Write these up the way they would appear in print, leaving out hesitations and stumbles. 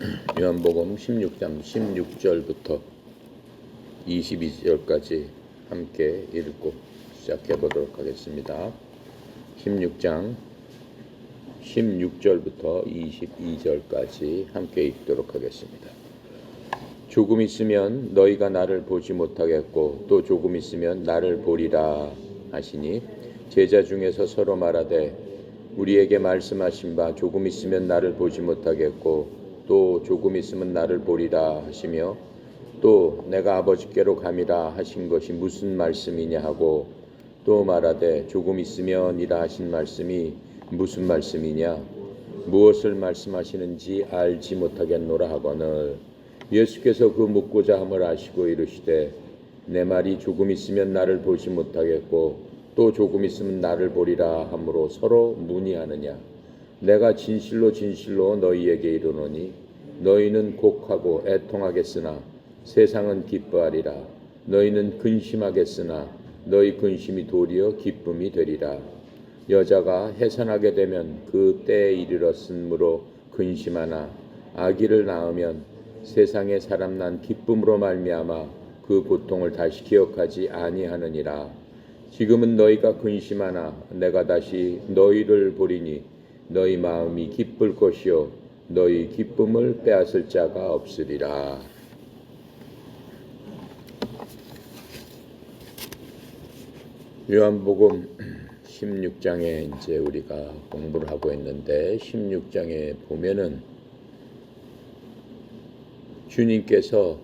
요한복음 16장 16절부터 22절까지 함께 읽고 시작해 보도록 하겠습니다. 16장 16절부터 22절까지 함께 읽도록 하겠습니다. 조금 있으면 너희가 나를 보지 못하겠고 또 조금 있으면 나를 보리라 하시니 제자 중에서 서로 말하되 우리에게 말씀하신 바 조금 있으면 나를 보지 못하겠고 또 조금 있으면 나를 보리라 하시며 또 내가 아버지께로 감이라 하신 것이 무슨 말씀이냐 하고 또 말하되 조금 있으면이라 하신 말씀이 무슨 말씀이냐 무엇을 말씀하시는지 알지 못하겠노라 하거늘 예수께서 그 묻고자 함을 아시고 이르시되 내 말이 조금 있으면 나를 보지 못하겠고 또 조금 있으면 나를 보리라 하므로 서로 문의하느냐 내가 진실로 진실로 너희에게 이르노니 너희는 곡하고 애통하겠으나 세상은 기뻐하리라 너희는 근심하겠으나 너희 근심이 도리어 기쁨이 되리라 여자가 해산하게 되면 그 때에 이르렀으므로 근심하나 아기를 낳으면 세상에 사람 난 기쁨으로 말미암아 그 고통을 다시 기억하지 아니하느니라 지금은 너희가 근심하나 내가 다시 너희를 보리니 너희 마음이 기쁠 것이요 너희 기쁨을 빼앗을 자가 없으리라. 요한복음 16장에 이제 우리가 공부를 하고 있는데 16장에 보면은 주님께서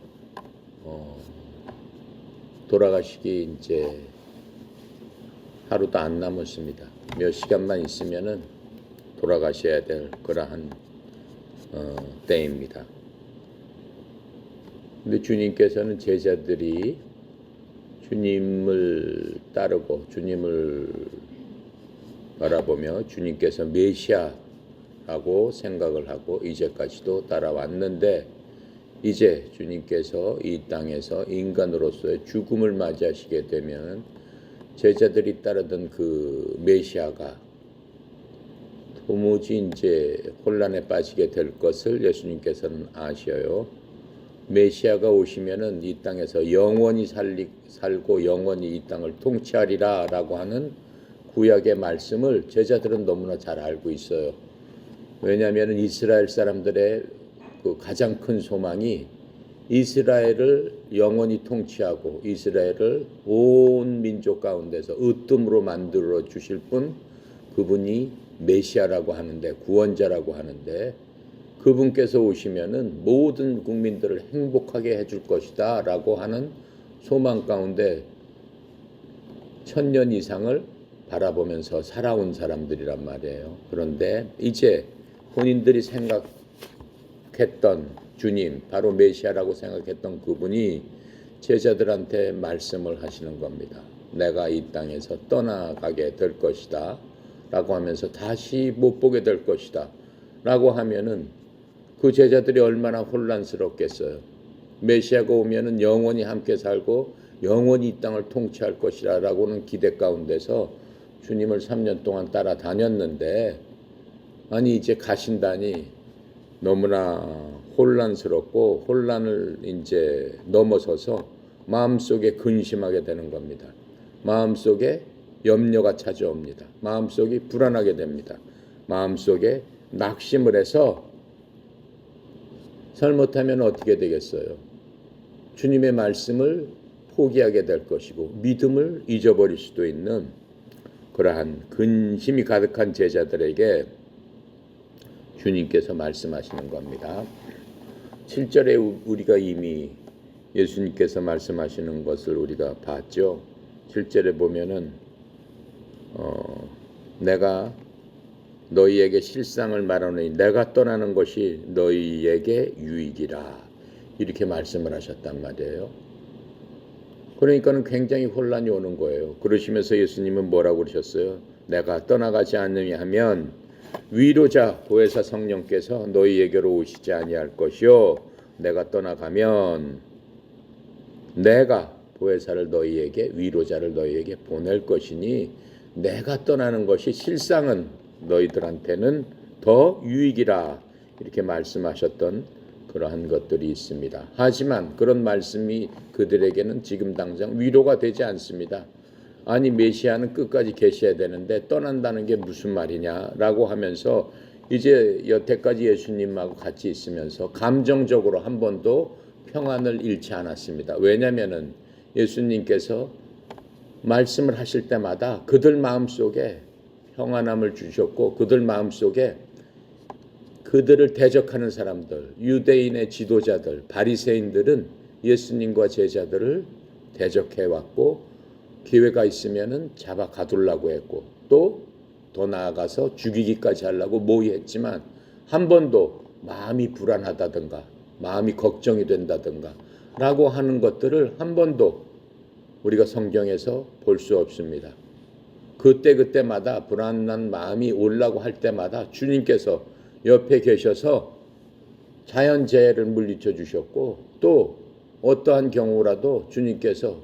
돌아가시기 이제 하루도 안 남았습니다. 몇 시간만 있으면은 돌아가셔야 될 그러한 때입니다. 근데 주님께서는 제자들이 주님을 따르고 주님을 바라보며 주님께서 메시아라고 생각을 하고 이제까지도 따라왔는데 이제 주님께서 이 땅에서 인간으로서의 죽음을 맞이하시게 되면 제자들이 따르던 그 메시아가 도무지 이제 혼란에 빠지게 될 것을 예수님께서는 아셔요. 메시아가 오시면은 이 땅에서 영원히 살고 영원히 이 땅을 통치하리라 라고 하는 구약의 말씀을 제자들은 너무나 잘 알고 있어요. 왜냐하면 이스라엘 사람들의 그 가장 큰 소망이 이스라엘을 영원히 통치하고 이스라엘을 온 민족 가운데서 으뜸으로 만들어 주실 분 그분이 메시아라고 하는데 구원자라고 하는데 그분께서 오시면은 모든 국민들을 행복하게 해줄 것이다 라고 하는 소망 가운데 1000년 이상을 바라보면서 살아온 사람들이란 말이에요. 그런데 이제 본인들이 생각했던 주님 바로 메시아라고 생각했던 그분이 제자들한테 말씀을 하시는 겁니다. 내가 이 땅에서 떠나가게 될 것이다 라고 하면서 다시 못 보게 될 것이다 라고 하면은 그 제자들이 얼마나 혼란스럽겠어요. 메시아가 오면은 영원히 함께 살고 영원히 이 땅을 통치할 것이라 라고는 기대 가운데서 주님을 3년 동안 따라다녔는데 아니 이제 가신다니 너무나 혼란스럽고 혼란을 이제 넘어서서 마음속에 근심하게 되는 겁니다. 마음속에 염려가 찾아옵니다. 마음속이 불안하게 됩니다. 마음속에 낙심을 해서 잘못하면 어떻게 되겠어요? 주님의 말씀을 포기하게 될 것이고 믿음을 잊어버릴 수도 있는 그러한 근심이 가득한 제자들에게 주님께서 말씀하시는 겁니다. 7절에 우리가 이미 예수님께서 말씀하시는 것을 우리가 봤죠. 7절에 보면은 내가 너희에게 실상을 말하노니 내가 떠나는 것이 너희에게 유익이라 이렇게 말씀을 하셨단 말이에요. 그러니까는 굉장히 혼란이 오는 거예요. 그러시면서 예수님은 뭐라고 그러셨어요? 내가 떠나가지 않느냐 하면 위로자 보혜사 성령께서 너희에게로 오시지 아니할 것이요 내가 떠나가면 내가 보혜사를 너희에게 위로자를 너희에게 보낼 것이니 내가 떠나는 것이 실상은 너희들한테는 더 유익이라 이렇게 말씀하셨던 그러한 것들이 있습니다. 하지만 그런 말씀이 그들에게는 지금 당장 위로가 되지 않습니다. 아니 메시아는 끝까지 계셔야 되는데 떠난다는 게 무슨 말이냐라고 하면서 이제 여태까지 예수님하고 같이 있으면서 감정적으로 한 번도 평안을 잃지 않았습니다. 왜냐하면 예수님께서 말씀을 하실 때마다 그들 마음속에 평안함을 주셨고 그들 마음속에 그들을 대적하는 사람들, 유대인의 지도자들, 바리새인들은 예수님과 제자들을 대적해왔고 기회가 있으면 잡아 가두려고 했고 또 더 나아가서 죽이기까지 하려고 모의했지만 한 번도 마음이 불안하다든가 마음이 걱정이 된다든가 라고 하는 것들을 한 번도 우리가 성경에서 볼 수 없습니다. 그때마다 불안한 마음이 오려고 할 때마다 주님께서 옆에 계셔서 자연재해를 물리쳐 주셨고 또 어떠한 경우라도 주님께서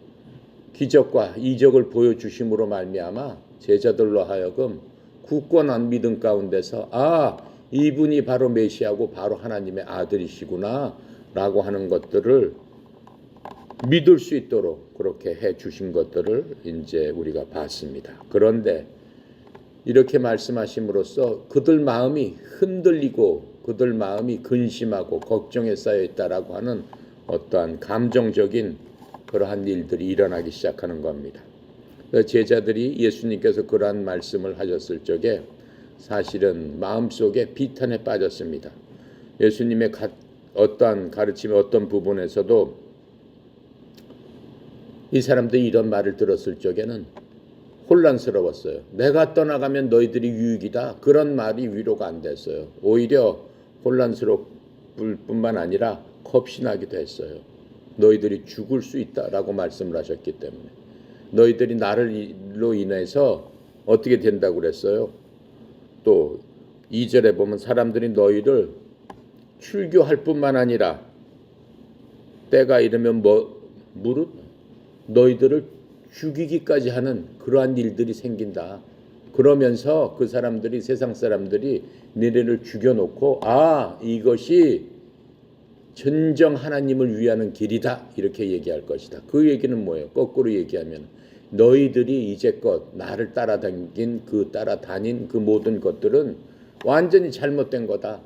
기적과 이적을 보여주심으로 말미암아 제자들로 하여금 굳건한 믿음 가운데서 이분이 바로 메시아고 바로 하나님의 아들이시구나 라고 하는 것들을 믿을 수 있도록 그렇게 해 주신 것들을 이제 우리가 봤습니다. 그런데 이렇게 말씀하심으로써 그들 마음이 흔들리고 그들 마음이 근심하고 걱정에 쌓여 있다라고 하는 어떠한 감정적인 그러한 일들이 일어나기 시작하는 겁니다. 제자들이 예수님께서 그러한 말씀을 하셨을 적에 사실은 마음속에 비탄에 빠졌습니다. 예수님의 어떠한 가르침의 어떤 부분에서도 이 사람들이 이런 말을 들었을 적에는 혼란스러웠어요. 내가 떠나가면 너희들이 유익이다. 그런 말이 위로가 안 됐어요. 오히려 혼란스러울 뿐만 아니라 겁이 나기도 했어요. 너희들이 죽을 수 있다라고 말씀을 하셨기 때문에. 너희들이 나를로 인해서 어떻게 된다고 그랬어요? 또 2절에 보면 사람들이 너희를 출교할 뿐만 아니라 때가 이르면 무릇 너희들을 죽이기까지 하는 그러한 일들이 생긴다. 그러면서 그 사람들이 세상 사람들이 너희를 죽여놓고 이것이 진정 하나님을 위하는 길이다 이렇게 얘기할 것이다. 그 얘기는 뭐예요? 거꾸로 얘기하면 너희들이 이제껏 나를 따라다닌 그 모든 것들은 완전히 잘못된 거다.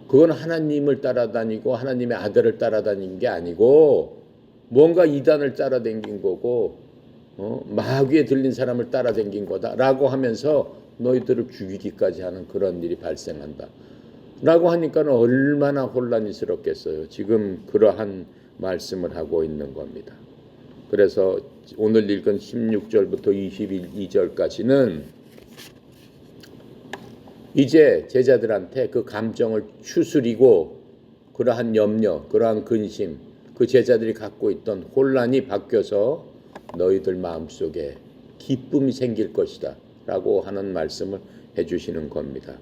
그건 하나님을 따라다니고 하나님의 아들을 따라다닌 게 아니고 뭔가 이단을 따라다닌 거고 마귀에 들린 사람을 따라다닌 거다라고 하면서 너희들을 죽이기까지 하는 그런 일이 발생한다. 라고 하니까 얼마나 혼란스럽겠어요. 지금 그러한 말씀을 하고 있는 겁니다. 그래서 오늘 읽은 16절부터 22절까지는 이제 제자들한테 그 감정을 추스리고 그러한 염려, 그러한 근심, 그 제자들이 갖고 있던 혼란이 바뀌어서 너희들 마음속에 기쁨이 생길 것이다 라고 하는 말씀을 해주시는 겁니다.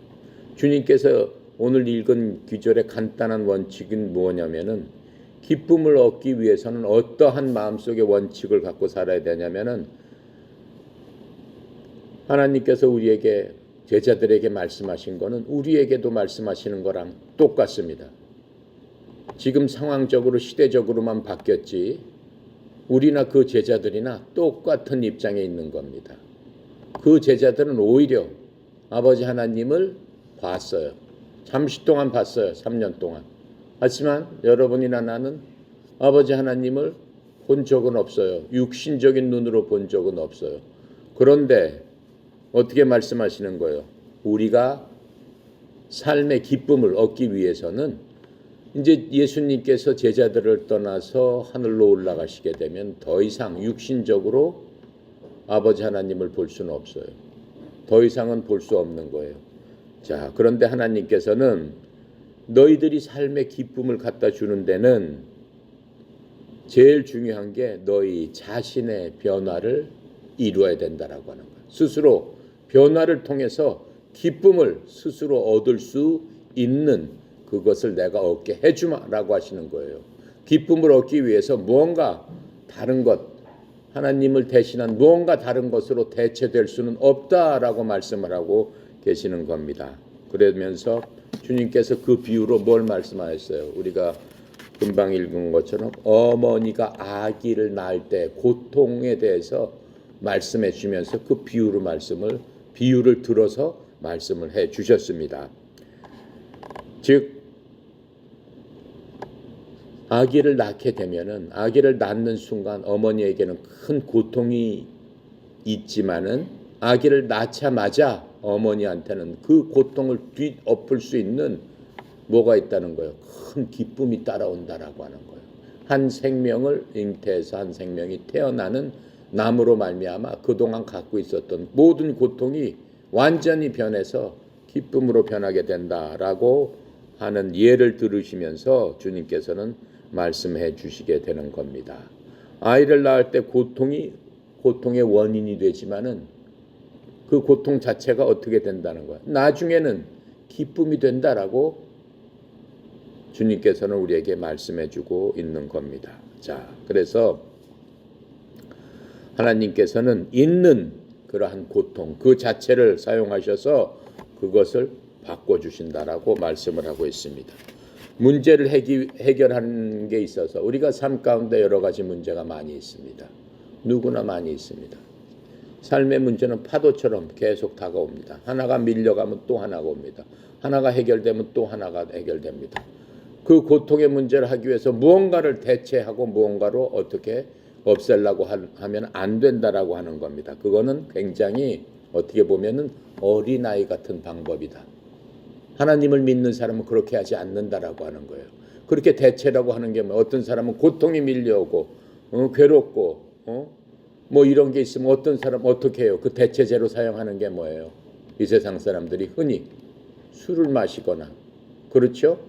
주님께서 오늘 읽은 귀절의 간단한 원칙은 뭐냐면은 기쁨을 얻기 위해서는 어떠한 마음속의 원칙을 갖고 살아야 되냐면은 하나님께서 우리에게 제자들에게 말씀하신 거는 우리에게도 말씀하시는 거랑 똑같습니다. 지금 상황적으로 시대적으로만 바뀌었지 우리나 그 제자들이나 똑같은 입장에 있는 겁니다. 그 제자들은 오히려 아버지 하나님을 봤어요. 잠시 동안 봤어요. 3년 동안. 하지만 여러분이나 나는 아버지 하나님을 본 적은 없어요. 육신적인 눈으로 본 적은 없어요. 그런데 어떻게 말씀하시는 거예요? 우리가 삶의 기쁨을 얻기 위해서는 이제 예수님께서 제자들을 떠나서 하늘로 올라가시게 되면 더 이상 육신적으로 아버지 하나님을 볼 수는 없어요. 더 이상은 볼 수 없는 거예요. 자, 그런데 하나님께서는 너희들이 삶의 기쁨을 갖다 주는 데는 제일 중요한 게 너희 자신의 변화를 이루어야 된다라고 하는 거예요. 스스로 변화를 통해서 기쁨을 스스로 얻을 수 있는 그것을 내가 얻게 해주마라고 하시는 거예요. 기쁨을 얻기 위해서 무언가 다른 것, 하나님을 대신한 무언가 다른 것으로 대체될 수는 없다라고 말씀을 하고 계시는 겁니다. 그러면서 주님께서 그 비유로 뭘 말씀하셨어요? 우리가 금방 읽은 것처럼 어머니가 아기를 낳을 때 고통에 대해서 말씀해 주면서 그 비유를 들어서 말씀을 해 주셨습니다. 즉 아기를 낳게 되면은 아기를 낳는 순간 어머니에게는 큰 고통이 있지만은 아기를 낳자마자 어머니한테는 그 고통을 뒤엎을 수 있는 뭐가 있다는 거예요. 큰 기쁨이 따라온다라고 하는 거예요. 한 생명을 잉태해서 한 생명이 태어나는 남으로 말미암아 그동안 갖고 있었던 모든 고통이 완전히 변해서 기쁨으로 변하게 된다라고 하는 예를 들으시면서 주님께서는 말씀해 주시게 되는 겁니다. 아이를 낳을 때 고통의 원인이 되지만은 그 고통 자체가 어떻게 된다는 거야. 나중에는 기쁨이 된다라고 주님께서는 우리에게 말씀해 주고 있는 겁니다. 자, 그래서 하나님께서는 있는 그러한 고통 그 자체를 사용하셔서 그것을 바꿔주신다라고 말씀을 하고 있습니다. 문제를 해결하는 게 있어서 우리가 삶 가운데 여러 가지 문제가 많이 있습니다. 누구나 많이 있습니다. 삶의 문제는 파도처럼 계속 다가옵니다. 하나가 밀려가면 또 하나가 옵니다. 하나가 해결되면 또 하나가 해결됩니다. 그 고통의 문제를 하기 위해서 무언가를 대체하고 무언가로 어떻게 없애려고 하면 안 된다라고 하는 겁니다. 그거는 굉장히 어떻게 보면은 어린아이 같은 방법이다. 하나님을 믿는 사람은 그렇게 하지 않는다라고 하는 거예요. 그렇게 대체라고 하는 게 어떤 사람은 고통이 밀려오고 괴롭고 뭐 이런 게 있으면 어떤 사람 어떻게 해요? 그 대체제로 사용하는 게 뭐예요? 이 세상 사람들이 흔히 술을 마시거나 그렇죠?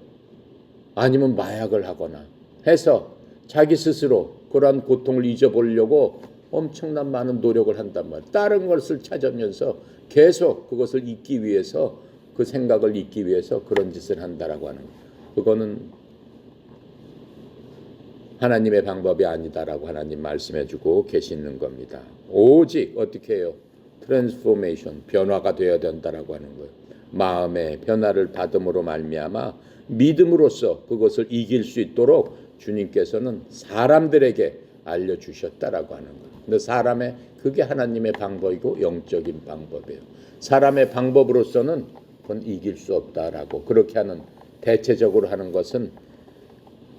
아니면 마약을 하거나 해서 자기 스스로 그러한 고통을 잊어보려고 엄청난 많은 노력을 한단 말이에요. 다른 것을 찾으면서 계속 그것을 잊기 위해서 그 생각을 잊기 위해서 그런 짓을 한다라고 하는 거예요. 그거는 하나님의 방법이 아니다라고 하나님 말씀해 주고 계시는 겁니다. 오직 어떻게 해요? 트랜스포메이션, 변화가 되어야 된다라고 하는 거예요. 마음의 변화를 받음으로 말미암아 믿음으로써 그것을 이길 수 있도록 주님께서는 사람들에게 알려주셨다라고 하는 거예요. 근데 그게 하나님의 방법이고 영적인 방법이에요. 사람의 방법으로서는 그건 이길 수 없다라고 그렇게 하는 대체적으로 하는 것은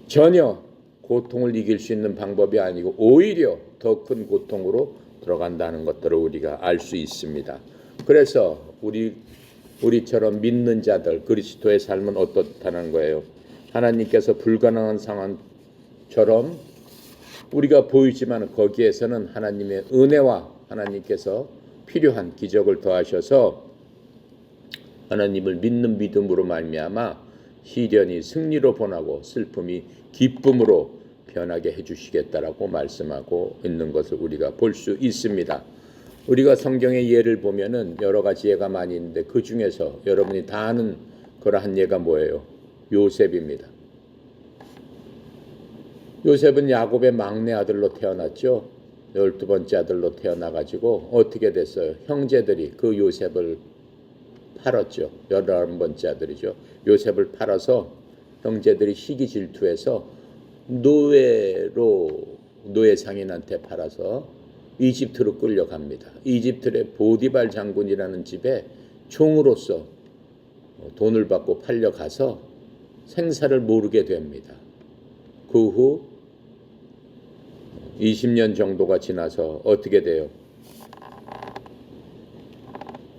전혀 고통을 이길 수 있는 방법이 아니고 오히려 더 큰 고통으로 들어간다는 것들을 우리가 알 수 있습니다. 그래서 우리처럼 믿는 자들 그리스도의 삶은 어떻다는 거예요. 하나님께서 불가능한 상황처럼 우리가 보이지만 거기에서는 하나님의 은혜와 하나님께서 필요한 기적을 더하셔서 하나님을 믿는 믿음으로 말미암아 시련이 승리로 변하고 슬픔이 기쁨으로 변하게 해주시겠다라고 말씀하고 있는 것을 우리가 볼 수 있습니다. 우리가 성경의 예를 보면은 여러 가지 예가 많이 있는데 그 중에서 여러분이 다 아는 그러한 예가 뭐예요? 요셉입니다. 요셉은 야곱의 막내 아들로 태어났죠. 12번째 아들로 태어나가지고 어떻게 됐어요? 형제들이 그 요셉을 팔았죠. 11번째 아들이죠. 요셉을 팔아서 형제들이 시기 질투해서 노예 상인한테 팔아서 이집트로 끌려갑니다. 이집트의 보디발 장군이라는 집에 종으로서 돈을 받고 팔려가서 생사를 모르게 됩니다. 그 후 20년 정도가 지나서 어떻게 돼요?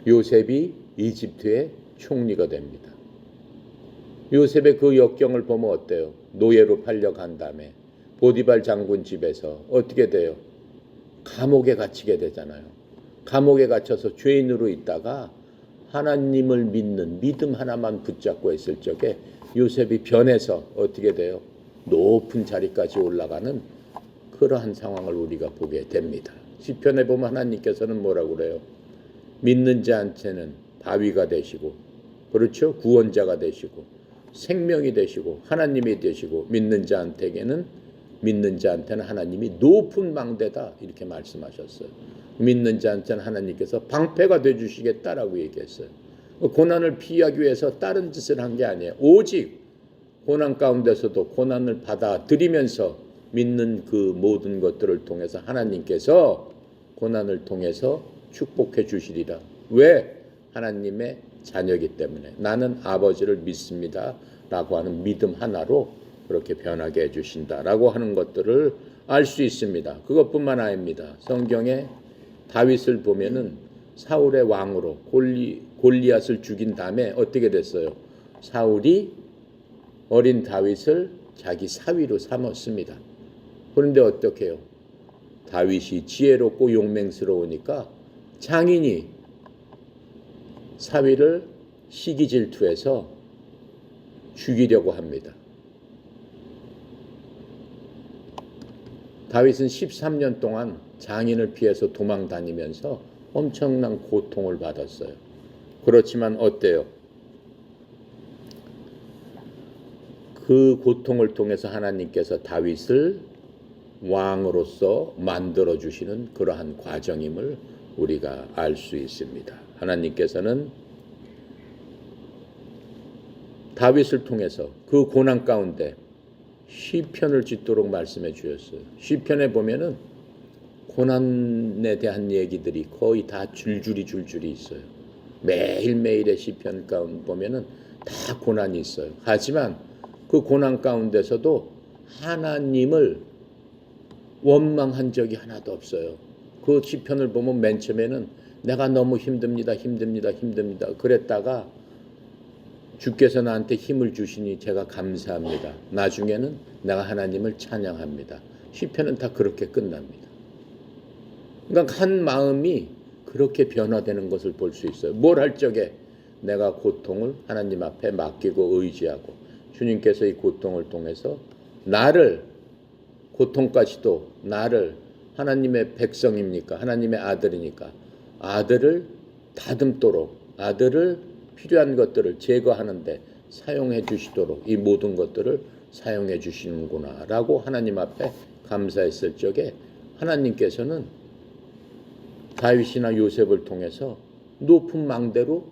요셉이 이집트의 총리가 됩니다. 요셉의 그 역경을 보면 어때요? 노예로 팔려간 다음에 보디발 장군 집에서 어떻게 돼요? 감옥에 갇히게 되잖아요. 감옥에 갇혀서 죄인으로 있다가 하나님을 믿는 믿음 하나만 붙잡고 있을 적에 요셉이 변해서 어떻게 돼요? 높은 자리까지 올라가는 그러한 상황을 우리가 보게 됩니다. 시편에 보면 하나님께서는 뭐라고 그래요? 믿는 자한테는 바위가 되시고 그렇죠? 구원자가 되시고 생명이 되시고 하나님이 되시고 믿는 자한테는 하나님이 높은 망대다 이렇게 말씀하셨어요. 믿는 자한테는 하나님께서 방패가 되어주시겠다라고 얘기했어요. 고난을 피하기 위해서 다른 짓을 한 게 아니에요. 오직 고난 가운데서도 고난을 받아들이면서 믿는 그 모든 것들을 통해서 하나님께서 고난을 통해서 축복해 주시리라. 왜? 하나님의 자녀이기 때문에. 나는 아버지를 믿습니다 라고 하는 믿음 하나로 그렇게 변하게 해주신다라고 하는 것들을 알 수 있습니다. 그것뿐만 아닙니다. 성경에 다윗을 보면은 사울의 왕으로 골리앗을 죽인 다음에 어떻게 됐어요? 사울이 어린 다윗을 자기 사위로 삼았습니다. 그런데 어떻게 해요? 다윗이 지혜롭고 용맹스러우니까 장인이 사위를 시기 질투해서 죽이려고 합니다. 다윗은 13년 동안 장인을 피해서 도망 다니면서 엄청난 고통을 받았어요. 그렇지만 어때요? 그 고통을 통해서 하나님께서 다윗을 왕으로서 만들어 주시는 그러한 과정임을 우리가 알 수 있습니다. 하나님께서는 다윗을 통해서 그 고난 가운데 시편을 짓도록 말씀해 주셨어요. 시편에 보면은 고난에 대한 얘기들이 거의 다 줄줄이 있어요. 매일매일의 시편 가운데 보면은 다 고난이 있어요. 하지만 그 고난 가운데서도 하나님을 원망한 적이 하나도 없어요. 그 시편을 보면 맨 처음에는 내가 너무 힘듭니다. 그랬다가 주께서 나한테 힘을 주시니 제가 감사합니다. 나중에는 내가 하나님을 찬양합니다. 시편은 다 그렇게 끝납니다. 그러니까 한 마음이 그렇게 변화되는 것을 볼 수 있어요. 뭘 할 적에 내가 고통을 하나님 앞에 맡기고 의지하고 주님께서 이 고통을 통해서 나를 고통까지도 나를 하나님의 백성입니까? 하나님의 아들이니까 아들을 다듬도록 아들을 필요한 것들을 제거하는데 사용해 주시도록 이 모든 것들을 사용해 주시는구나 라고 하나님 앞에 감사했을 적에 하나님께서는 다윗이나 요셉을 통해서 높은 망대로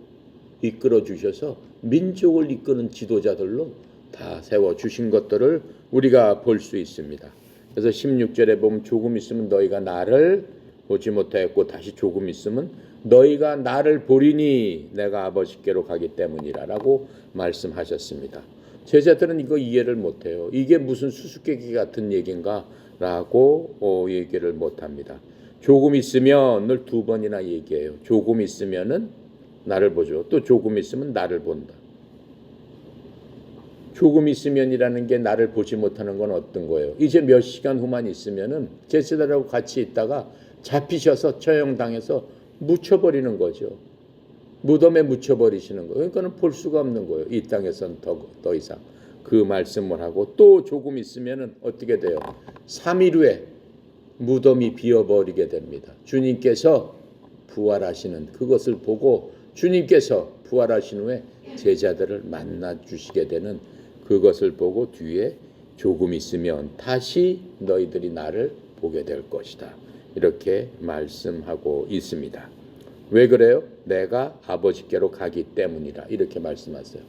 이끌어 주셔서 민족을 이끄는 지도자들로 다 세워주신 것들을 우리가 볼 수 있습니다. 그래서 16절에 보면 조금 있으면 너희가 나를 보지 못하였고 다시 조금 있으면 너희가 나를 보리니 내가 아버지께로 가기 때문이라 라고 말씀하셨습니다. 제자들은 이거 이해를 못해요. 이게 무슨 수수께끼 같은 얘기인가 라고 얘기를 못합니다. 조금 있으면 늘 두 번이나 얘기해요. 조금 있으면은 나를 보죠. 또 조금 있으면 나를 본다. 조금 있으면이라는 게 나를 보지 못하는 건 어떤 거예요? 이제 몇 시간 후만 있으면은 제자들하고 같이 있다가 잡히셔서 처형당해서 묻혀버리는 거죠. 무덤에 묻혀버리시는 거예요. 그러니까는 볼 수가 없는 거예요. 이 땅에선 더 이상. 그 말씀을 하고 또 조금 있으면은 어떻게 돼요? 3일 후에 무덤이 비어버리게 됩니다. 주님께서 부활하시는 그것을 보고 주님께서 부활하신 후에 제자들을 만나 주시게 되는 그것을 보고 뒤에 조금 있으면 다시 너희들이 나를 보게 될 것이다. 이렇게 말씀하고 있습니다. 왜 그래요? 내가 아버지께로 가기 때문이라 이렇게 말씀하세요.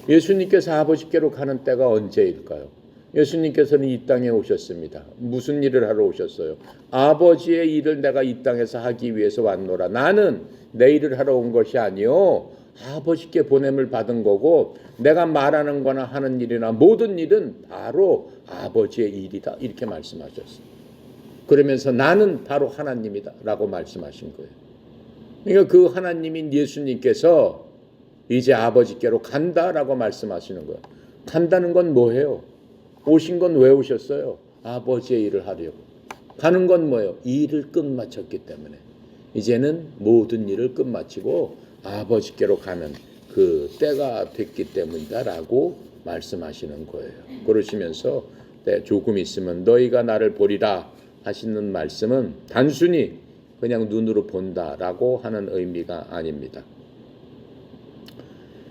예수님께서 아버지께로 가는 때가 언제일까요? 예수님께서는 이 땅에 오셨습니다. 무슨 일을 하러 오셨어요? 아버지의 일을 내가 이 땅에서 하기 위해서 왔노라. 나는 내 일을 하러 온 것이 아니요 아버지께 보냄을 받은 거고 내가 말하는 거나 하는 일이나 모든 일은 바로 아버지의 일이다. 이렇게 말씀하셨어요. 그러면서 나는 바로 하나님이다 라고 말씀하신 거예요. 그러니까 그 하나님인 예수님께서 이제 아버지께로 간다라고 말씀하시는 거예요. 간다는 건 뭐예요? 오신 건 왜 오셨어요? 아버지의 일을 하려고. 가는 건 뭐예요? 이 일을 끝마쳤기 때문에 이제는 모든 일을 끝마치고 아버지께로 가는 그 때가 됐기 때문이다라고 말씀하시는 거예요. 그러시면서 조금 있으면 너희가 나를 보리라 하시는 말씀은 단순히 그냥 눈으로 본다라고 하는 의미가 아닙니다.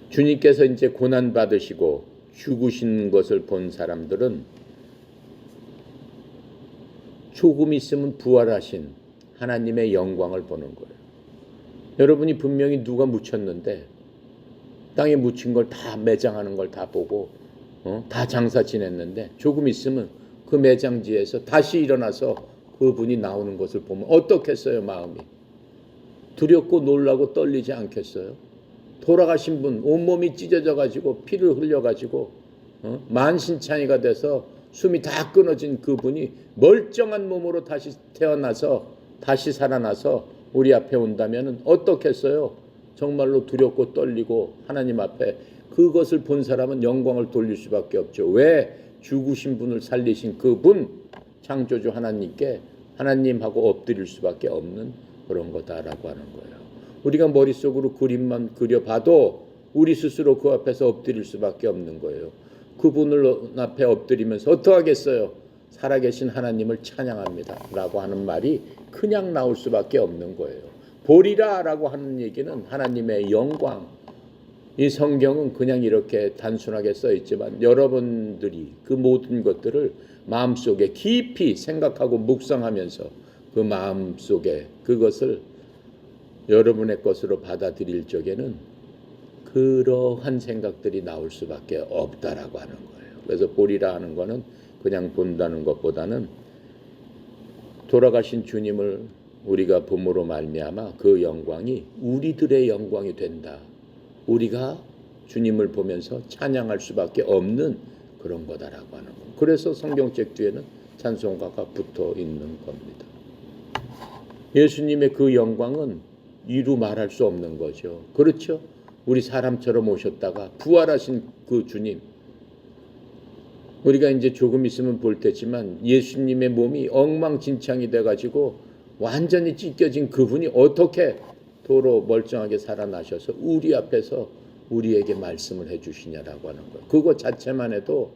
주님께서 이제 고난 받으시고 죽으신 것을 본 사람들은 조금 있으면 부활하신 하나님의 영광을 보는 거예요. 여러분이 분명히 누가 묻혔는데 땅에 묻힌 걸 다 매장하는 걸 다 보고 다 장사 지냈는데 조금 있으면 그 매장지에서 다시 일어나서 그분이 나오는 것을 보면 어떻겠어요? 마음이 두렵고 놀라고 떨리지 않겠어요? 돌아가신 분 온몸이 찢어져 가지고 피를 흘려 가지고 만신창이가 돼서 숨이 다 끊어진 그분이 멀쩡한 몸으로 다시 태어나서 다시 살아나서 우리 앞에 온다면 어떻겠어요? 정말로 두렵고 떨리고 하나님 앞에 그것을 본 사람은 영광을 돌릴 수밖에 없죠. 왜? 죽으신 분을 살리신 그분 창조주 하나님께 하나님하고 엎드릴 수밖에 없는 그런 거다라고 하는 거예요. 우리가 머릿속으로 그림만 그려봐도 우리 스스로 그 앞에서 엎드릴 수밖에 없는 거예요. 그분을 앞에 엎드리면서 어떡하겠어요? 살아계신 하나님을 찬양합니다 라고 하는 말이 그냥 나올 수밖에 없는 거예요. 보리라 라고 하는 얘기는 하나님의 영광. 이 성경은 그냥 이렇게 단순하게 써 있지만 여러분들이 그 모든 것들을 마음속에 깊이 생각하고 묵상하면서 그 마음속에 그것을 여러분의 것으로 받아들일 적에는 그러한 생각들이 나올 수밖에 없다라고 하는 거예요. 그래서 보리라 하는 거는 그냥 본다는 것보다는 돌아가신 주님을 우리가 봄으로 말미암아 그 영광이 우리들의 영광이 된다. 우리가 주님을 보면서 찬양할 수밖에 없는 그런 거다라고 하는 거예요. 그래서 성경책 뒤에는 찬송가가 붙어 있는 겁니다. 예수님의 그 영광은 이루 말할 수 없는 거죠. 그렇죠? 우리 사람처럼 오셨다가 부활하신 그 주님, 우리가 이제 조금 있으면 볼 테지만 예수님의 몸이 엉망진창이 돼가지고 완전히 찢겨진 그분이 어떻게 도로 멀쩡하게 살아나셔서 우리 앞에서 우리에게 말씀을 해주시냐라고 하는 거예요. 그거 자체만 해도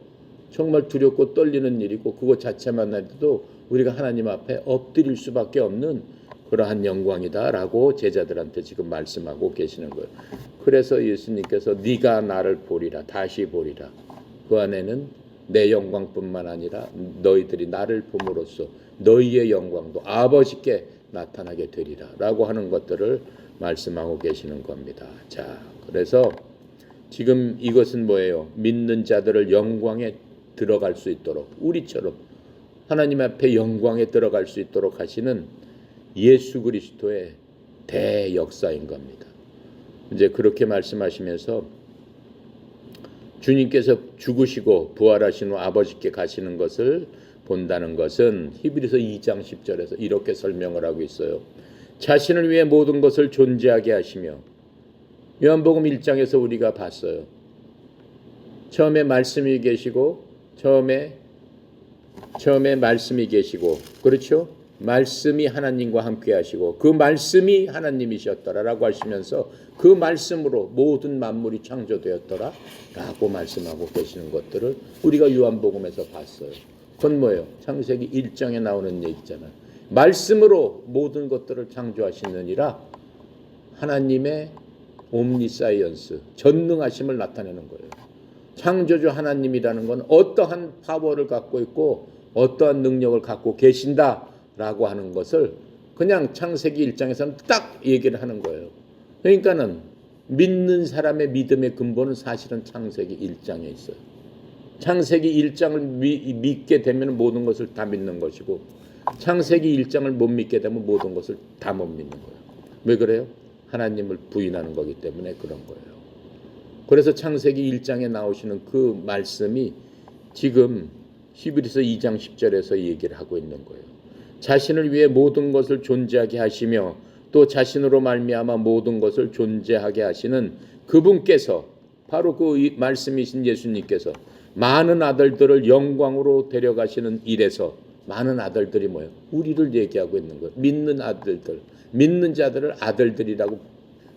정말 두렵고 떨리는 일이고 그거 자체만 해도 우리가 하나님 앞에 엎드릴 수밖에 없는 그러한 영광이다라고 제자들한테 지금 말씀하고 계시는 거예요. 그래서 예수님께서 네가 나를 보리라, 다시 보리라. 그 안에는 내 영광뿐만 아니라 너희들이 나를 봄으로써 너희의 영광도 아버지께 나타나게 되리라 라고 하는 것들을 말씀하고 계시는 겁니다. 자, 그래서 지금 이것은 뭐예요? 믿는 자들을 영광에 들어갈 수 있도록 우리처럼 하나님 앞에 영광에 들어갈 수 있도록 하시는 예수 그리스도의 대역사인 겁니다. 이제 그렇게 말씀하시면서 주님께서 죽으시고 부활하신 후 아버지께 가시는 것을 본다는 것은 히브리서 2장 10절에서 이렇게 설명을 하고 있어요. 자신을 위해 모든 것을 존재하게 하시며 요한복음 1장에서 우리가 봤어요. 처음에 말씀이 계시고 처음에 말씀이 계시고 그렇죠? 말씀이 하나님과 함께 하시고 그 말씀이 하나님이셨더라라고 하시면서 그 말씀으로 모든 만물이 창조되었더라 라고 말씀하고 계시는 것들을 우리가 요한복음에서 봤어요. 그건 뭐예요? 창세기 1장에 나오는 얘기잖아요. 말씀으로 모든 것들을 창조하시느니라 하나님의 옴니사이언스, 전능하심을 나타내는 거예요. 창조주 하나님이라는 건 어떠한 파워를 갖고 있고 어떠한 능력을 갖고 계신다라고 하는 것을 그냥 창세기 1장에서는 딱 얘기를 하는 거예요. 그러니까는 믿는 사람의 믿음의 근본은 사실은 창세기 1장에 있어요. 창세기 1장을 믿게 되면 모든 것을 다 믿는 것이고 창세기 1장을 못 믿게 되면 모든 것을 다 못 믿는 거예요. 왜 그래요? 하나님을 부인하는 거기 때문에 그런 거예요. 그래서 창세기 1장에 나오시는 그 말씀이 지금 히브리서 2장 10절에서 얘기를 하고 있는 거예요. 자신을 위해 모든 것을 존재하게 하시며 또 자신으로 말미암아 모든 것을 존재하게 하시는 그분께서 바로 그 말씀이신 예수님께서 많은 아들들을 영광으로 데려가시는 일에서 많은 아들들이 뭐예요? 우리를 얘기하고 있는 거예요. 믿는 아들들, 믿는 자들을 아들들이라고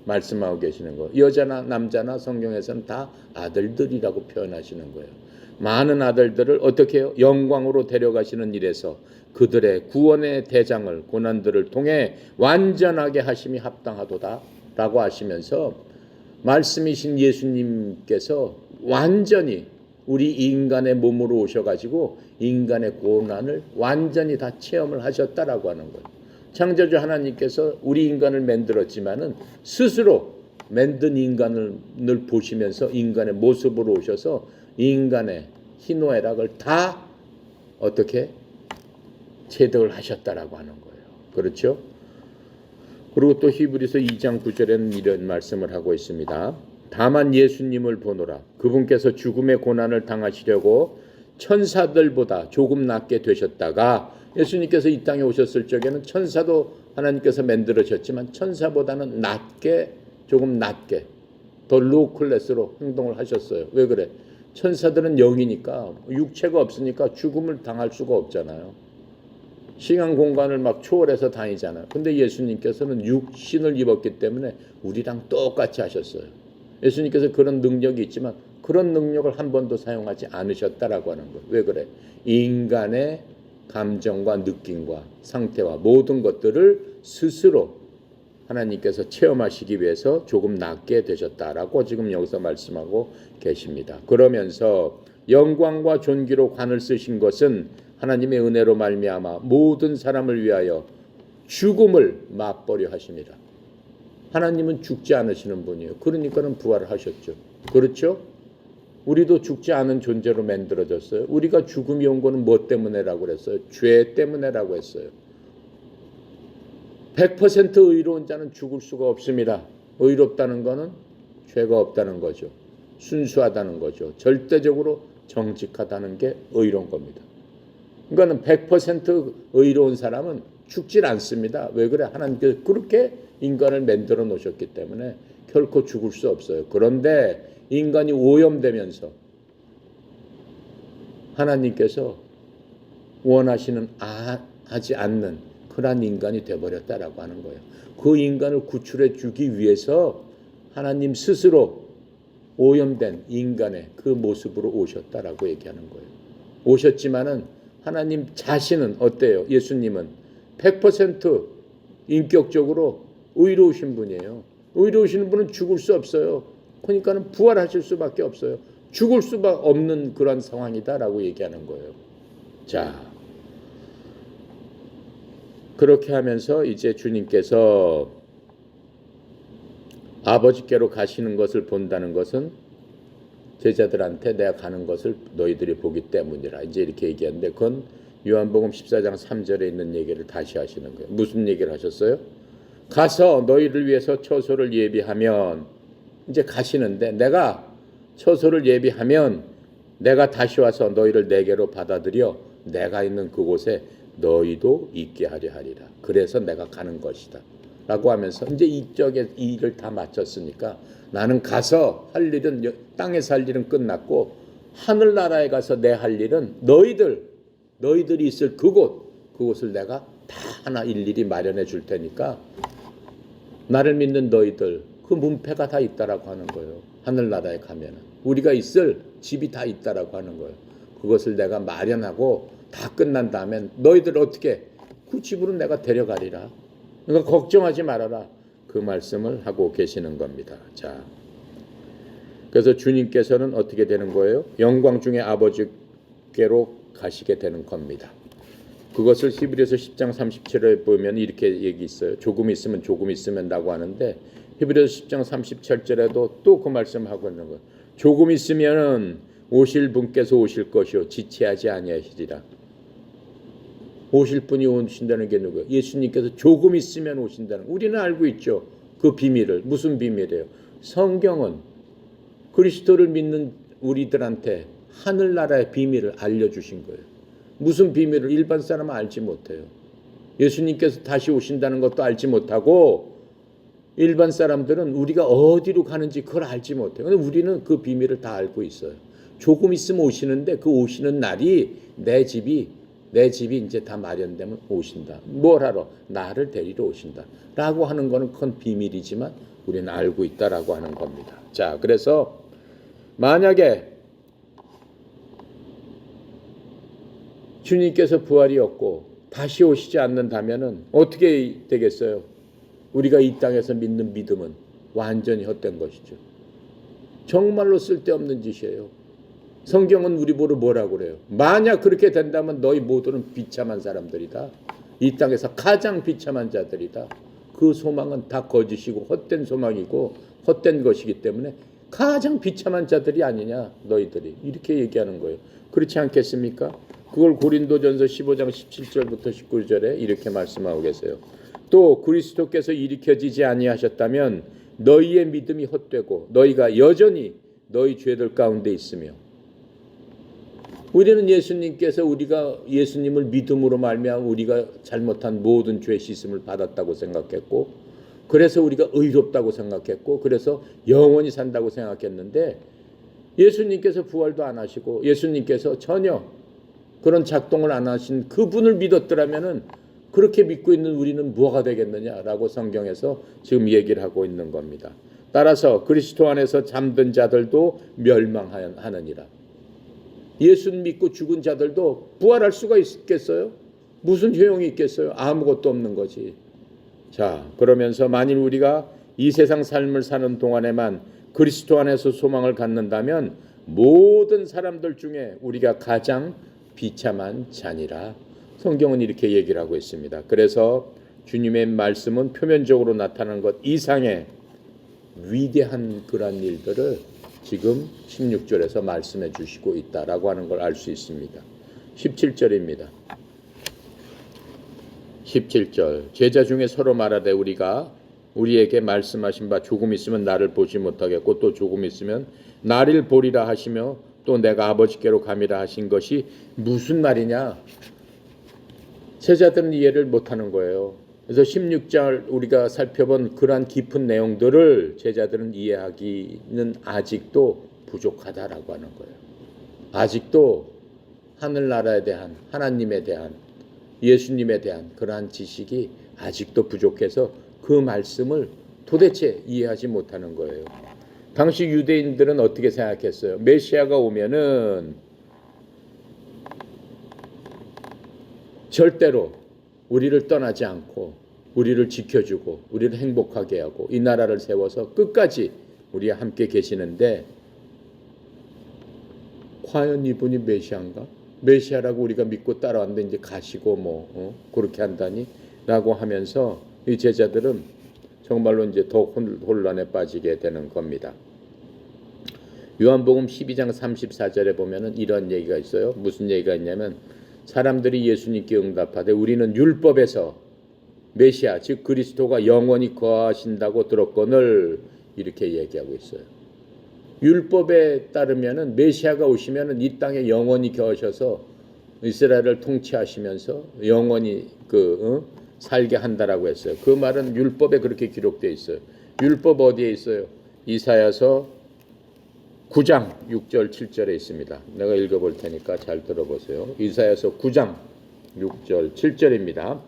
말씀하고 계시는 거예요. 여자나 남자나 성경에서는 다 아들들이라고 표현하시는 거예요. 많은 아들들을 어떻게 해요? 영광으로 데려가시는 일에서 그들의 구원의 대장을 고난들을 통해 완전하게 하심이 합당하도다 라고 하시면서 말씀이신 예수님께서 완전히 우리 인간의 몸으로 오셔가지고 인간의 고난을 완전히 다 체험을 하셨다라고 하는 거예요. 창조주 하나님께서 우리 인간을 만들었지만은 스스로 만든 인간을 보시면서 인간의 모습으로 오셔서 인간의 희노애락을 다 어떻게 체득을 하셨다라고 하는 거예요. 그렇죠? 그리고 또 히브리서 2장 9절에는 이런 말씀을 하고 있습니다. 다만 예수님을 보노라. 그분께서 죽음의 고난을 당하시려고 천사들보다 조금 낫게 되셨다가, 예수님께서 이 땅에 오셨을 적에는 천사도 하나님께서 만들으셨지만 천사보다는 낮게, 조금 낮게, 더 로우 클래스로 행동을 하셨어요. 왜 그래? 천사들은 영이니까, 육체가 없으니까 죽음을 당할 수가 없잖아요. 시간 공간을 막 초월해서 다니잖아요. 근데 예수님께서는 육신을 입었기 때문에 우리랑 똑같이 하셨어요. 예수님께서 그런 능력이 있지만 그런 능력을 한 번도 사용하지 않으셨다라고 하는 거예요. 왜 그래? 인간의 감정과 느낌과 상태와 모든 것들을 스스로 하나님께서 체험하시기 위해서 조금 낫게 되셨다라고 지금 여기서 말씀하고 계십니다. 그러면서 영광과 존귀로 관을 쓰신 것은 하나님의 은혜로 말미암아 모든 사람을 위하여 죽음을 맛보려 하십니다. 하나님은 죽지 않으시는 분이에요. 그러니까는 부활을 하셨죠. 그렇죠? 우리도 죽지 않은 존재로 만들어졌어요. 우리가 죽음이 온 거는 뭐 때문에라고 그랬어요? 죄 때문에라고 했어요. 100% 의로운 자는 죽을 수가 없습니다. 의롭다는 거는 죄가 없다는 거죠. 순수하다는 거죠. 절대적으로 정직하다는 게 의로운 겁니다. 그러니까 100% 의로운 사람은 죽질 않습니다. 왜 그래? 하나님께서 그렇게 인간을 만들어 놓으셨기 때문에 결코 죽을 수 없어요. 그런데 인간이 오염되면서 하나님께서 원하시는 하지 않는 그런 인간이 되어버렸다라고 하는 거예요. 그 인간을 구출해 주기 위해서 하나님 스스로 오염된 인간의 그 모습으로 오셨다라고 얘기하는 거예요. 오셨지만은 하나님 자신은 어때요? 예수님은 100% 인격적으로 의로우신 분이에요. 의로우신 분은 죽을 수 없어요. 그러니까는 부활하실 수밖에 없어요. 죽을 수밖에 없는 그런 상황이다라고 얘기하는 거예요. 자, 그렇게 하면서 이제 주님께서 아버지께로 가시는 것을 본다는 것은 제자들한테 내가 가는 것을 너희들이 보기 때문이라 이제 이렇게 얘기하는데, 그건 요한복음 14장 3절에 있는 얘기를 다시 하시는 거예요. 무슨 얘기를 하셨어요? 가서 너희를 위해서 처소를 예비하면, 이제 가시는데 내가 처소를 예비하면 내가 다시 와서 너희를 내게로 받아들여 내가 있는 그곳에 너희도 있게 하려 하리라. 그래서 내가 가는 것이다 라고 하면서 이제 이쪽에 이 일을 다 마쳤으니까 나는 가서 할 일은, 땅에서 할 일은 끝났고 하늘나라에 가서 내 할 일은 너희들이 있을 그곳을 내가 다 하나 일일이 마련해 줄 테니까 나를 믿는 너희들 그 문패가 다 있다라고 하는 거예요. 하늘나라에 가면은 우리가 있을 집이 다 있다라고 하는 거예요. 그것을 내가 마련하고 다 끝난 다음에 너희들 어떻게 그 집으로 내가 데려가리라. 그러니까 걱정하지 말아라. 그 말씀을 하고 계시는 겁니다. 자, 그래서 주님께서는 어떻게 되는 거예요? 영광 중에 아버지께로 가시게 되는 겁니다. 그것을 히브리서 10장 37절에 보면 이렇게 얘기 있어요. 조금 있으면 라고 하는데 히브리서 10장 37절에도 또 그 말씀하고 있는 거예요. 조금 있으면은 오실 분께서 오실 것이요 지체하지 아니하시리라. 오실 분이 오신다는 게 누구예요? 예수님께서 조금 있으면 오신다는. 우리는 알고 있죠. 그 비밀을. 무슨 비밀이에요? 성경은 그리스도를 믿는 우리들한테 하늘나라의 비밀을 알려주신 거예요. 무슨 비밀을 일반 사람은 알지 못해요. 예수님께서 다시 오신다는 것도 알지 못하고 일반 사람들은 우리가 어디로 가는지 그걸 알지 못해요. 근데 우리는 그 비밀을 다 알고 있어요. 조금 있으면 오시는데 그 오시는 날이 내 집이 이제 다 마련되면 오신다. 뭘 하러? 나를 데리러 오신다. 라고 하는 거는 그건 비밀이지만 우리는 알고 있다라고 하는 겁니다. 자, 그래서 만약에 주님께서 부활이 없고 다시 오시지 않는다면은 어떻게 되겠어요? 우리가 이 땅에서 믿는 믿음은 완전히 헛된 것이죠. 정말로 쓸데없는 짓이에요. 성경은 우리 보러 뭐라고 그래요? 만약 그렇게 된다면 너희 모두는 비참한 사람들이다. 이 땅에서 가장 비참한 자들이다. 그 소망은 다 거짓이고 헛된 소망이고 헛된 것이기 때문에 가장 비참한 자들이 아니냐 너희들이 이렇게 얘기하는 거예요. 그렇지 않겠습니까? 그걸 고린도전서 15장 17절부터 19절에 이렇게 말씀하고 계세요. 또 그리스도께서 일으켜지지 아니하셨다면 너희의 믿음이 헛되고 너희가 여전히 너희 죄들 가운데 있으며, 우리는 예수님께서 우리가 예수님을 믿음으로 말미암아 우리가 잘못한 모든 죄 씻음을 받았다고 생각했고, 그래서 우리가 의롭다고 생각했고, 그래서 영원히 산다고 생각했는데, 예수님께서 부활도 안 하시고 예수님께서 전혀 그런 작동을 안 하신 그분을 믿었더라면은 그렇게 믿고 있는 우리는 뭐가 되겠느냐라고 성경에서 지금 얘기를 하고 있는 겁니다. 따라서 그리스도 안에서 잠든 자들도 멸망하느니라. 예수 믿고 죽은 자들도 부활할 수가 있겠어요? 무슨 효용이 있겠어요? 아무것도 없는 거지. 자, 그러면서 만일 우리가 이 세상 삶을 사는 동안에만 그리스도 안에서 소망을 갖는다면 모든 사람들 중에 우리가 가장 비참한 자니라. 성경은 이렇게 얘기를 하고 있습니다. 그래서 주님의 말씀은 표면적으로 나타나는 것 이상의 위대한 그런 일들을 지금 16절에서 말씀해 주시고 있다라고 하는 걸 알 수 있습니다. 17절입니다. 17절 제자 중에 서로 말하되 우리에게 말씀하신 바 조금 있으면 나를 보지 못하겠고 또 조금 있으면 나를 보리라 하시며 또 내가 아버지께로 감이라 하신 것이 무슨 말이냐. 제자들은 이해를 못하는 거예요. 그래서 16절 우리가 살펴본 그러한 깊은 내용들을 제자들은 이해하기는 아직도 부족하다라고 하는 거예요. 아직도 하늘나라에 대한, 하나님에 대한, 예수님에 대한 그러한 지식이 아직도 부족해서 그 말씀을 도대체 이해하지 못하는 거예요. 당시 유대인들은 어떻게 생각했어요? 메시아가 오면은 절대로 우리를 떠나지 않고 우리를 지켜주고 우리를 행복하게 하고 이 나라를 세워서 끝까지 우리와 함께 계시는데, 과연 이분이 메시아인가? 메시아라고 우리가 믿고 따라왔는데 이제 가시고 그렇게 한다니? 라고 하면서 이 제자들은 정말로 이제 더 혼란에 빠지게 되는 겁니다. 요한복음 12장 34절에 보면은 이런 얘기가 있어요. 무슨 얘기가 있냐면 사람들이 예수님께 응답하되 우리는 율법에서 메시아 즉 그리스도가 영원히 거하신다고 들었거늘 이렇게 얘기하고 있어요. 율법에 따르면은 메시아가 오시면은 이 땅에 영원히 거하셔서 이스라엘을 통치하시면서 영원히 살게 한다라고 했어요. 그 말은 율법에 그렇게 기록되어 있어요. 율법 어디에 있어요? 이사야서 9장 6절 7절에 있습니다. 내가 읽어볼 테니까 잘 들어보세요. 이사야서 9장 6절 7절입니다.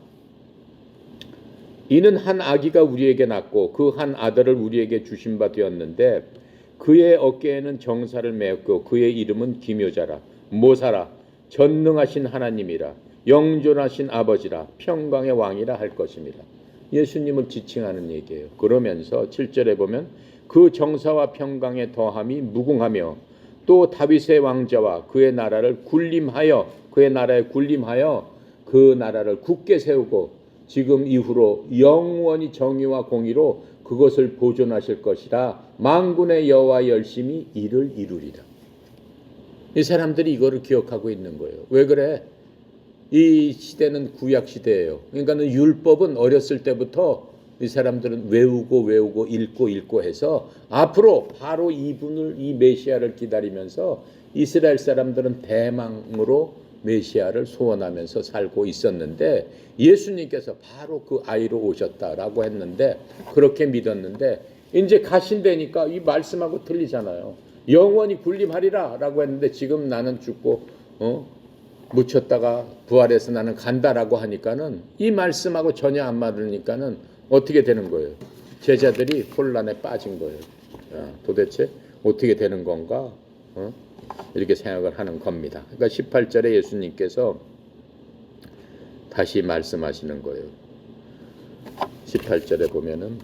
이는 한 아기가 우리에게 낳고 그 한 아들을 우리에게 주신 바 되었는데 그의 어깨에는 정사를 메었고 그의 이름은 기묘자라 모사라 전능하신 하나님이라 영존하신 아버지라 평강의 왕이라 할 것입니다. 예수님을 지칭하는 얘기예요. 그러면서 7절에 보면 그 정사와 평강의 더함이 무궁하며 또 다윗의 왕자와 그의 나라에 군림하여 그 나라를 굳게 세우고 지금 이후로 영원히 정의와 공의로 그것을 보존하실 것이라 만군의 여호와 열심히 이를 이루리라. 이 사람들이 이거를 기억하고 있는 거예요. 왜 그래? 이 시대는 구약 시대예요. 그러니까는 율법은 어렸을 때부터 이 사람들은 외우고 읽고 해서 앞으로 바로 이분을 이 메시아를 기다리면서 이스라엘 사람들은 대망으로 메시아를 소원하면서 살고 있었는데 예수님께서 바로 그 아이로 오셨다라고 했는데 그렇게 믿었는데 이제 가신다니까 이 말씀하고 틀리잖아요. 영원히 군림하리라 라고 했는데 지금 나는 죽고 묻혔다가 부활해서 나는 간다라고 하니까는 이 말씀하고 전혀 안 맞으니까는 어떻게 되는 거예요? 제자들이 혼란에 빠진 거예요. 야, 도대체 어떻게 되는 건가? 이렇게 생각을 하는 겁니다. 그러니까 18절에 예수님께서 다시 말씀하시는 거예요. 18절에 보면은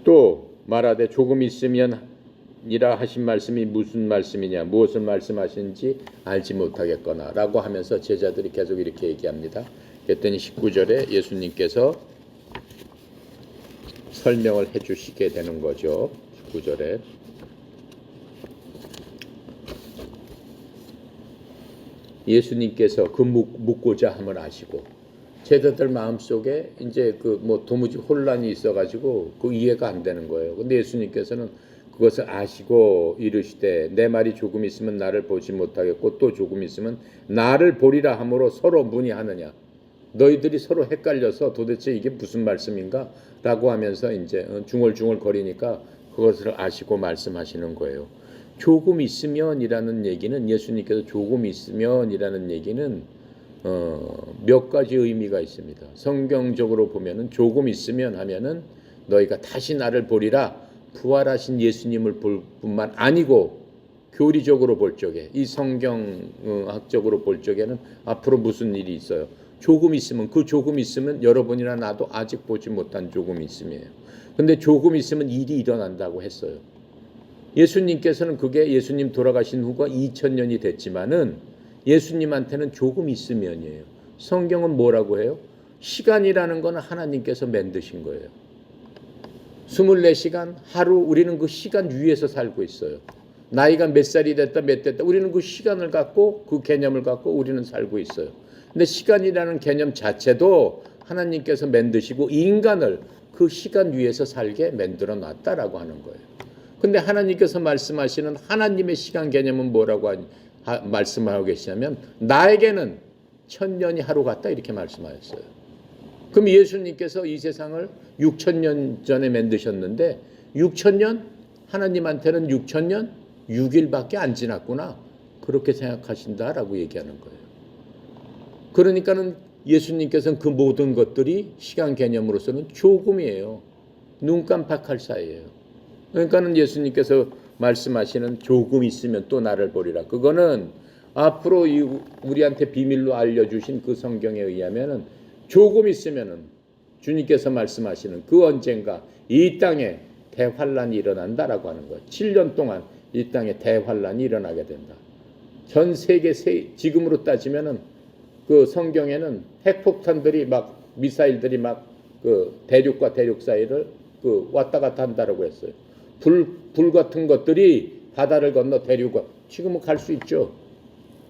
또 말하되 조금 있으면 이라 하신 말씀이 무슨 말씀이냐 무엇을 말씀하시는지 알지 못하겠거나 라고 하면서 제자들이 계속 이렇게 얘기합니다. 그랬더니 19절에 예수님께서 설명을 해주시게 되는 거죠. 9절에 예수님께서 그 묻고자 함을 아시고 제자들 마음속에 이제 그 뭐 도무지 혼란이 있어가지고 그 이해가 안 되는 거예요. 근데 예수님께서는 그것을 아시고 이르시되 내 말이 조금 있으면 나를 보지 못하겠고 또 조금 있으면 나를 보리라 함으로 서로 문의하느냐. 너희들이 서로 헷갈려서 도대체 이게 무슨 말씀인가? 라고 하면서 이제 중얼중얼 거리니까 그것을 아시고 말씀하시는 거예요. 조금 있으면이라는 얘기는 예수님께서 조금 있으면이라는 얘기는 몇 가지 의미가 있습니다. 성경적으로 보면은 조금 있으면 하면은 너희가 다시 나를 보리라 부활하신 예수님을 볼 뿐만 아니고 교리적으로 볼 적에 이 성경학적으로 볼 적에는 앞으로 무슨 일이 있어요. 조금 있으면 그 조금 있으면 여러분이나 나도 아직 보지 못한 조금 있음이에요. 근데 조금 있으면 일이 일어난다고 했어요. 예수님께서는 그게 예수님 돌아가신 후가 2000년이 됐지만은 예수님한테는 조금 있으면이에요. 성경은 뭐라고 해요? 시간이라는 건 하나님께서 만드신 거예요. 24시간 하루 우리는 그 시간 위에서 살고 있어요. 나이가 몇 살이 됐다 몇 됐다 우리는 그 시간을 갖고 그 개념을 갖고 우리는 살고 있어요. 근데 시간이라는 개념 자체도 하나님께서 만드시고 인간을 그 시간 위에서 살게 만들어 놨다라고 하는 거예요. 근데 하나님께서 말씀하시는 하나님의 시간 개념은 뭐라고 말씀하고 계시냐면 나에게는 1000년이 하루 같다 이렇게 말씀하셨어요. 그럼 예수님께서 이 세상을 6000년 전에 만드셨는데 6000년? 하나님한테는 6000년? 6일밖에 안 지났구나. 그렇게 생각하신다라고 얘기하는 거예요. 그러니까는 예수님께서는 그 모든 것들이 시간 개념으로서는 조금이에요. 눈 깜빡할 사이예요. 그러니까는 예수님께서 말씀하시는 조금 있으면 또 나를 보리라. 그거는 앞으로 우리한테 비밀로 알려주신 그 성경에 의하면은 조금 있으면은 주님께서 말씀하시는 그 언젠가 이 땅에 대환란이 일어난다라고 하는 거예요. 7년 동안 이 땅에 대환란이 일어나게 된다. 전 세계 지금으로 따지면은 그 성경에는 핵폭탄들이 막 미사일들이 막 그 대륙과 대륙 사이를 그 왔다 갔다 한다라고 했어요. 불 같은 것들이 바다를 건너 대륙과 지금은 갈 수 있죠.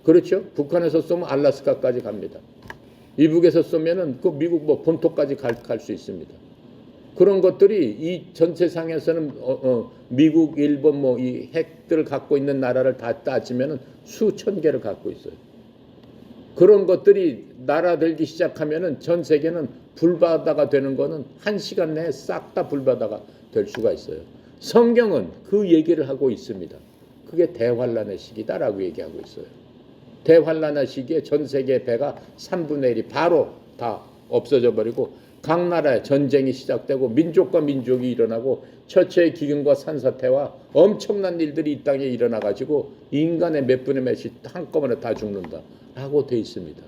그렇죠? 북한에서 쏘면 알라스카까지 갑니다. 이북에서 쏘면은 그 미국 뭐 본토까지 갈 수 있습니다. 그런 것들이 이 전 세상에서는 미국, 일본 뭐 이 핵들을 갖고 있는 나라를 다 따지면은 수천 개를 갖고 있어요. 그런 것들이 날아들기 시작하면은 전 세계는 불바다가 되는 거는 1시간 내에 싹 다 불바다가 될 수가 있어요. 성경은 그 얘기를 하고 있습니다. 그게 대환란의 시기다라고 얘기하고 있어요. 대환란의 시기에 전 세계 배가 3분의 1이 바로 다 없어져 버리고 각 나라에 전쟁이 시작되고 민족과 민족이 일어나고 처처의 기근과 산사태와 엄청난 일들이 이 땅에 일어나 가지고 인간의 몇 분의 몇이 한꺼번에 다 죽는다라고 돼 있습니다.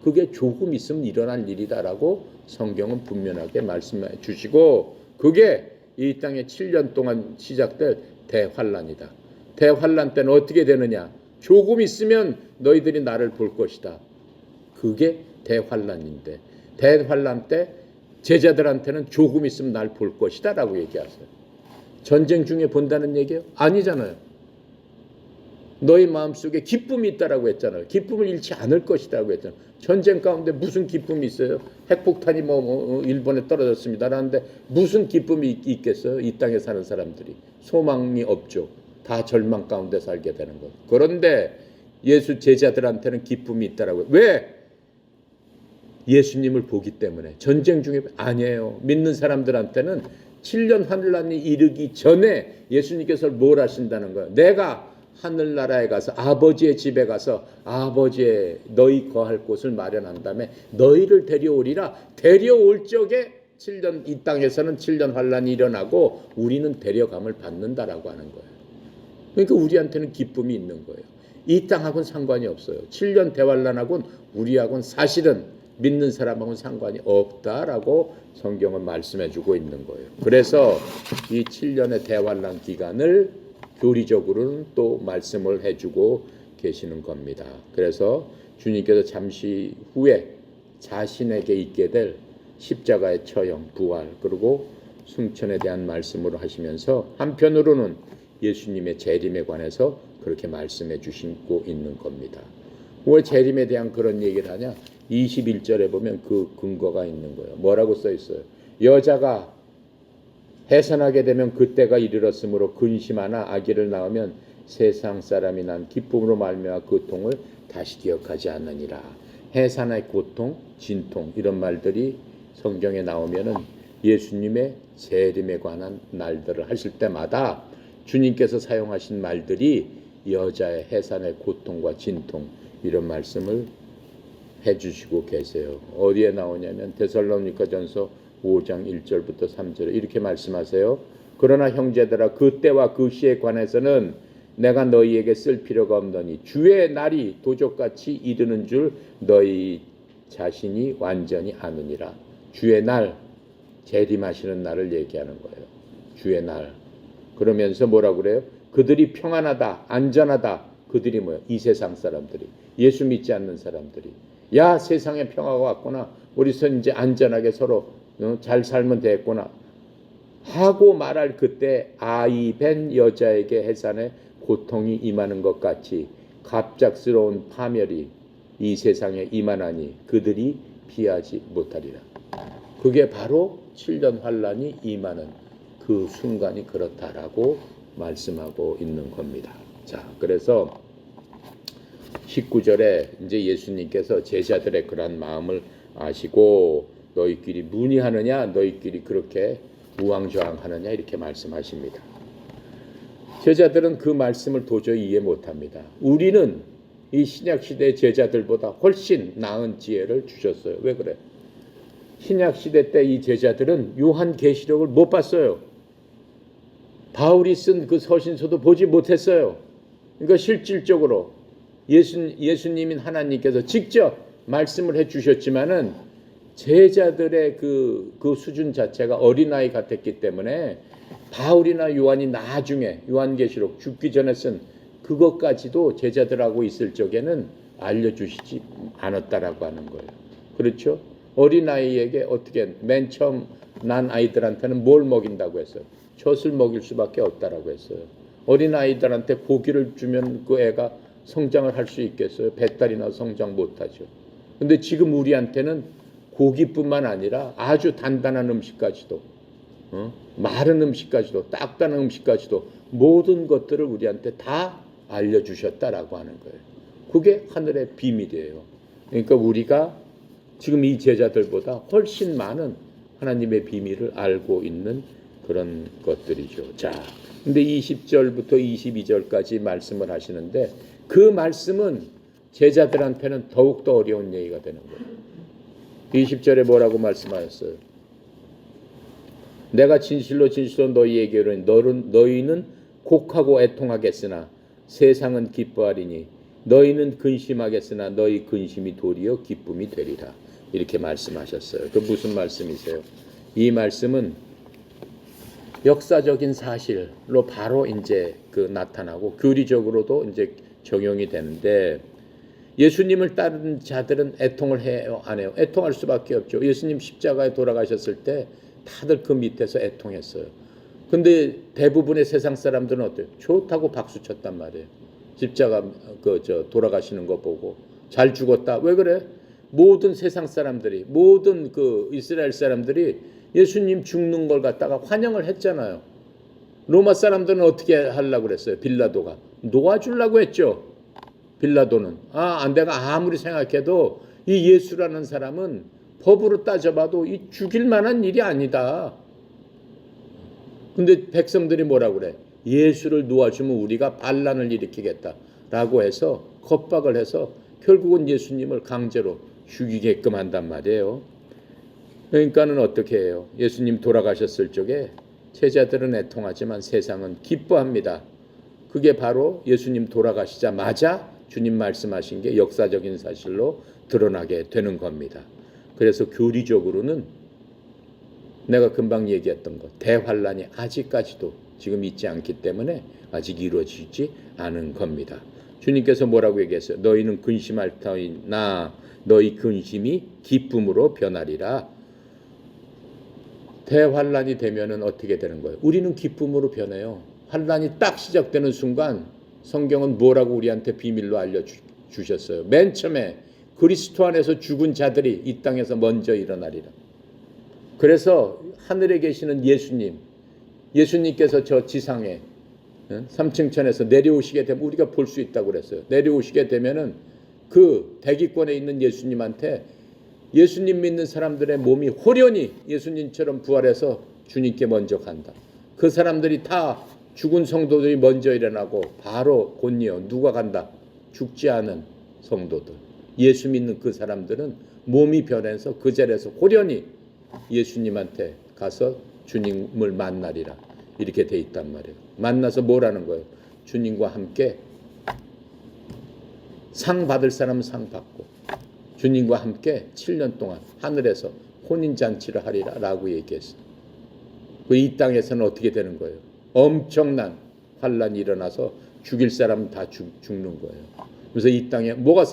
그게 조금 있으면 일어날 일이다라고 성경은 분명하게 말씀해 주시고 그게 이 땅에 7년 동안 시작될 대환란이다. 대환란 때는 어떻게 되느냐? 조금 있으면 너희들이 나를 볼 것이다. 그게 대환란인데 대환란 때 제자들한테는 조금 있으면 날 볼 것이다 라고 얘기하세요. 전쟁 중에 본다는 얘기예요? 아니잖아요. 너희 마음속에 기쁨이 있다라고 했잖아요. 기쁨을 잃지 않을 것이라고 했잖아요. 전쟁 가운데 무슨 기쁨이 있어요? 핵폭탄이 일본에 떨어졌습니다 라는데 무슨 기쁨이 있겠어요? 이 땅에 사는 사람들이. 소망이 없죠. 다 절망 가운데 살게 되는 것. 그런데 예수 제자들한테는 기쁨이 있다라고. 왜? 예수님을 보기 때문에. 전쟁 중에 아니에요. 믿는 사람들한테는 7년 환란이 이르기 전에 예수님께서 뭘 하신다는 거예요. 내가 하늘나라에 가서 아버지의 집에 가서 아버지의 너희 거할 곳을 마련한 다음에 너희를 데려오리라. 데려올 적에 7년 이 땅에서는 7년 환란이 일어나고 우리는 데려감을 받는다라고 하는 거예요. 그러니까 우리한테는 기쁨이 있는 거예요. 이 땅하고는 상관이 없어요. 7년 대환란하고는 우리하고는 사실은 믿는 사람하고는 상관이 없다라고 성경은 말씀해 주고 있는 거예요. 그래서 이 7년의 대환란 기간을 교리적으로는 또 말씀을 해주고 계시는 겁니다. 그래서 주님께서 잠시 후에 자신에게 있게 될 십자가의 처형, 부활, 그리고 승천에 대한 말씀으로 하시면서 한편으로는 예수님의 재림에 관해서 그렇게 말씀해 주시고 있는 겁니다. 왜 재림에 대한 그런 얘기를 하냐? 21절에 보면 그 근거가 있는 거예요. 뭐라고 써 있어요? 여자가 해산하게 되면 그때가 이르렀으므로 근심하나 아기를 낳으면 세상 사람이 난 기쁨으로 말미암아 그 고통을 다시 기억하지 않느니라. 해산의 고통, 진통 이런 말들이 성경에 나오면은 예수님의 재림에 관한 날들을 하실 때마다 주님께서 사용하신 말들이 여자의 해산의 고통과 진통 이런 말씀을 해주시고 계세요. 어디에 나오냐면 데살로니가전서 5장 1절부터 3절에 이렇게 말씀하세요. 그러나 형제들아 그 때와 그 시에 관해서는 내가 너희에게 쓸 필요가 없느니 주의 날이 도적같이 이르는 줄 너희 자신이 완전히 아느니라. 주의 날, 재림하시는 날을 얘기하는 거예요. 주의 날. 그러면서 뭐라고 그래요? 그들이 평안하다, 안전하다. 그들이 뭐예요? 이 세상 사람들이. 예수 믿지 않는 사람들이. 야, 세상에 평화가 왔구나. 우리서 이제 안전하게 서로 잘 살면 됐구나. 하고 말할 그때 아이 벤 여자에게 해산의 고통이 임하는 것 같이 갑작스러운 파멸이 이 세상에 임하나니 그들이 피하지 못하리라. 그게 바로 7년 환란이 임하는 그 순간이 그렇다라고 말씀하고 있는 겁니다. 자, 그래서 19절에 이제 예수님께서 제자들의 그런 마음을 아시고 너희끼리 문의하느냐 너희끼리 그렇게 우왕좌왕하느냐 이렇게 말씀하십니다. 제자들은 그 말씀을 도저히 이해 못합니다. 우리는 이 신약시대 제자들보다 훨씬 나은 지혜를 주셨어요. 왜 그래? 신약시대 때 이 제자들은 요한계시록을 못 봤어요. 바울이 쓴 그 서신서도 보지 못했어요. 그러니까 실질적으로 예수님인 하나님께서 직접 말씀을 해주셨지만은 제자들의 그 수준 자체가 어린아이 같았기 때문에 바울이나 요한이 나중에 요한계시록 죽기 전에 쓴 그것까지도 제자들하고 있을 적에는 알려주시지 않았다라고 하는 거예요. 그렇죠? 어린아이에게 어떻게 맨 처음 난 아이들한테는 뭘 먹인다고 했어요? 젖을 먹일 수밖에 없다라고 했어요. 어린아이들한테 고기를 주면 그 애가 성장을 할 수 있겠어요? 배탈이나 성장 못하죠. 근데 지금 우리한테는 고기뿐만 아니라 아주 단단한 음식까지도 마른 음식까지도 딱딱한 음식까지도 모든 것들을 우리한테 다 알려주셨다라고 하는 거예요. 그게 하늘의 비밀이에요. 그러니까 우리가 지금 이 제자들보다 훨씬 많은 하나님의 비밀을 알고 있는 그런 것들이죠. 자, 근데 20절부터 22절까지 말씀을 하시는데 그 말씀은 제자들한테는 더욱더 어려운 얘기가 되는 거예요. 20절에 뭐라고 말씀하셨어요? 내가 진실로 진실로 너희에게 이르노니 너희는 곡하고 애통하겠으나 세상은 기뻐하리니 너희는 근심하겠으나 너희 근심이 도리어 기쁨이 되리라. 이렇게 말씀하셨어요. 그 무슨 말씀이세요? 이 말씀은 역사적인 사실로 바로 이제 그 나타나고 교리적으로도 이제 적용이 되는데 예수님을 따르는 자들은 애통을 해요, 안 해요? 애통할 수밖에 없죠. 예수님 십자가에 돌아가셨을 때 다들 그 밑에서 애통했어요. 근데 대부분의 세상 사람들은 어때요? 좋다고 박수 쳤단 말이에요. 십자가 돌아가시는 거 보고 잘 죽었다. 왜 그래? 모든 세상 사람들이 모든 그 이스라엘 사람들이 예수님 죽는 걸 갖다가 환영을 했잖아요. 로마 사람들은 어떻게 하려고 그랬어요? 빌라도가 놓아주려고 했죠. 빌라도는 내가 아무리 생각해도 이 예수라는 사람은 법으로 따져봐도 이 죽일 만한 일이 아니다. 근데 백성들이 뭐라고 그래? 예수를 놓아주면 우리가 반란을 일으키겠다라고 해서 겁박을 해서 결국은 예수님을 강제로 죽이게끔 한단 말이에요. 그러니까는 어떻게 해요? 예수님 돌아가셨을 적에 제자들은 애통하지만 세상은 기뻐합니다. 그게 바로 예수님 돌아가시자마자 주님 말씀하신 게 역사적인 사실로 드러나게 되는 겁니다. 그래서 교리적으로는 내가 금방 얘기했던 것, 대환란이 아직까지도 지금 있지 않기 때문에 아직 이루어지지 않은 겁니다. 주님께서 뭐라고 얘기했어요? 너희는 근심할 터이나 너희 근심이 기쁨으로 변하리라. 대환란이 되면은 어떻게 되는 거예요? 우리는 기쁨으로 변해요. 환란이 딱 시작되는 순간 성경은 뭐라고 우리한테 비밀로 알려주셨어요. 맨 처음에 그리스도 안에서 죽은 자들이 이 땅에서 먼저 일어나리라. 그래서 하늘에 계시는 예수님께서 저 지상에 3층 천에서 내려오시게 되면 우리가 볼 수 있다고 그랬어요. 내려오시게 되면은 그 대기권에 있는 예수님한테 예수님 믿는 사람들의 몸이 호련히 예수님처럼 부활해서 주님께 먼저 간다. 그 사람들이 다 죽은 성도들이 먼저 일어나고 바로 곧이어 누가 간다? 죽지 않은 성도들. 예수 믿는 그 사람들은 몸이 변해서 그 자리에서 호련히 예수님한테 가서 주님을 만나리라. 이렇게 돼 있단 말이에요. 만나서 뭐라는 거예요? 주님과 함께 상 받을 사람은 상 받고 주님과 함께 7년 동안 하늘에서 혼인잔치를 하리라 라고 얘기했어요. 이 땅에서는 어떻게 되는 거예요? 엄청난 환란이 일어나서 죽일 사람은 다 죽는 거예요. 그래서 이 땅에 뭐가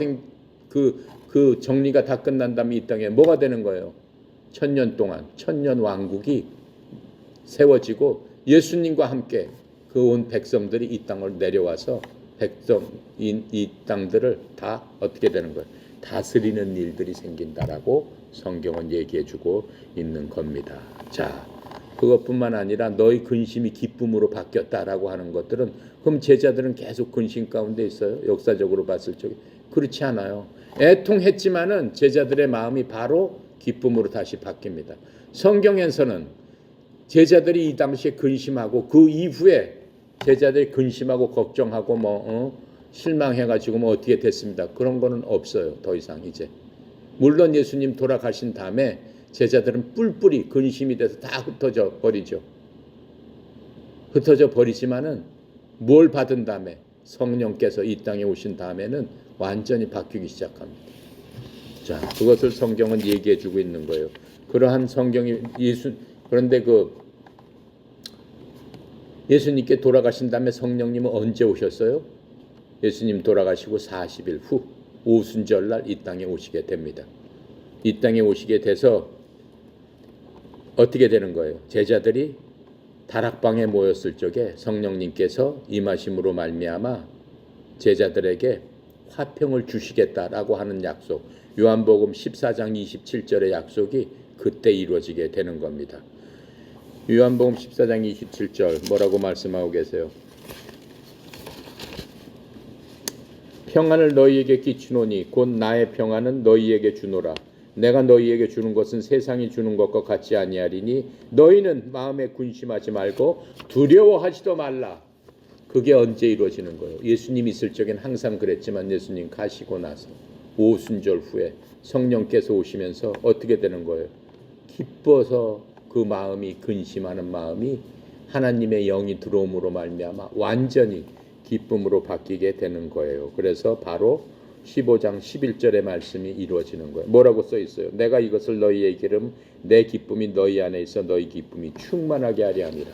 그 정리가 다 끝난 다음에 이 땅에 뭐가 되는 거예요? 1000년 동안 천년 왕국이 세워지고 예수님과 함께 그 온 백성들이 이 땅을 내려와서 이 땅들을 다 어떻게 되는 거예요? 다스리는 일들이 생긴다라고 성경은 얘기해주고 있는 겁니다. 자, 그것뿐만 아니라 너희 근심이 기쁨으로 바뀌었다라고 하는 것들은 그럼 제자들은 계속 근심 가운데 있어요? 역사적으로 봤을 적에 그렇지 않아요. 애통했지만은 제자들의 마음이 바로 기쁨으로 다시 바뀝니다. 성경에서는 제자들이 이 당시에 근심하고 그 이후에 제자들이 근심하고 걱정하고 실망해가지고 어떻게 됐습니다. 그런 거는 없어요. 더 이상 이제. 물론 예수님 돌아가신 다음에 제자들은 뿔뿔이 근심이 돼서 다 흩어져 버리죠. 흩어져 버리지만은 뭘 받은 다음에 성령께서 이 땅에 오신 다음에는 완전히 바뀌기 시작합니다. 자, 그것을 성경은 얘기해 주고 있는 거예요. 그러한 성경이 그런데 예수님께 돌아가신 다음에 성령님은 언제 오셨어요? 예수님 돌아가시고 40일 후 오순절날 이 땅에 오시게 됩니다. 이 땅에 오시게 돼서 어떻게 되는 거예요? 제자들이 다락방에 모였을 적에 성령님께서 임하심으로 말미암아 제자들에게 화평을 주시겠다라고 하는 약속, 요한복음 14장 27절의 약속이 그때 이루어지게 되는 겁니다. 요한복음 14장 27절 뭐라고 말씀하고 계세요? 평안을 너희에게 끼치노니 곧 나의 평안은 너희에게 주노라. 내가 너희에게 주는 것은 세상이 주는 것과 같지 아니하리니 너희는 마음에 근심하지 말고 두려워하지도 말라. 그게 언제 이루어지는 거예요? 예수님 있을 적엔 항상 그랬지만 예수님 가시고 나서 오순절 후에 성령께서 오시면서 어떻게 되는 거예요? 기뻐서 그 마음이 근심하는 마음이 하나님의 영이 들어옴으로 말미암아 완전히 기쁨으로 바뀌게 되는 거예요. 그래서 바로 15장 11절의 말씀이 이루어지는 거예요. 뭐라고 써 있어요? 내가 이것을 너희에게 이름 내 기쁨이 너희 안에 있어 너희 기쁨이 충만하게 하려 함이라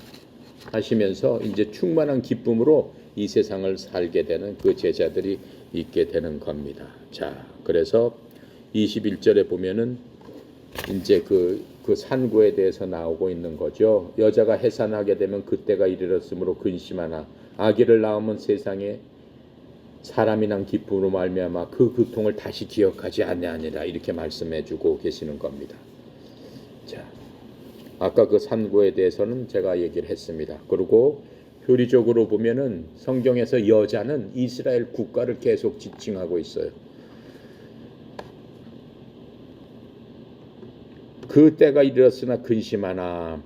하시면서 이제 충만한 기쁨으로 이 세상을 살게 되는 그 제자들이 있게 되는 겁니다. 자, 그래서 21절에 보면은 이제 그 산고에 대해서 나오고 있는 거죠. 여자가 해산하게 되면 그때가 이르렀으므로 근심하나 아기를 낳으면 세상에 사람이 난 기쁨으로 말미암아 그 고통을 다시 기억하지 아니하니라 이렇게 말씀해주고 계시는 겁니다. 자, 아까 그 산고에 대해서는 제가 얘기를 했습니다. 그리고 교리적으로 보면은 성경에서 여자는 이스라엘 국가를 계속 지칭하고 있어요. 그 때가 이르렀으나 근심하나.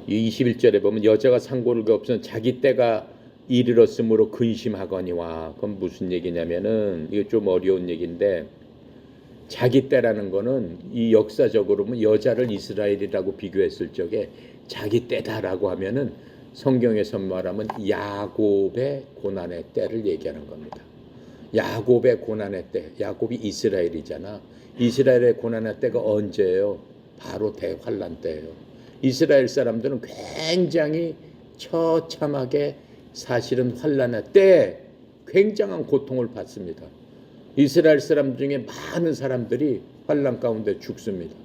이 21절에 보면 여자가 상고를 없으면 자기 때가 이르렀으므로 근심하거니와. 그건 무슨 얘기냐면은 이거 좀 어려운 얘기인데 자기 때라는 거는 이 역사적으로 보면 여자를 이스라엘이라고 비교했을 적에 자기 때다라고 하면은 성경에서 말하면 야곱의 고난의 때를 얘기하는 겁니다. 야곱의 고난의 때, 야곱이 이스라엘이잖아. 이스라엘의 고난의 때가 언제예요? 바로 대환란 때예요. 이스라엘 사람들은 굉장히 처참하게 사실은 환란의 때에 굉장한 고통을 받습니다. 이스라엘 사람 중에 많은 사람들이 환난 가운데 죽습니다.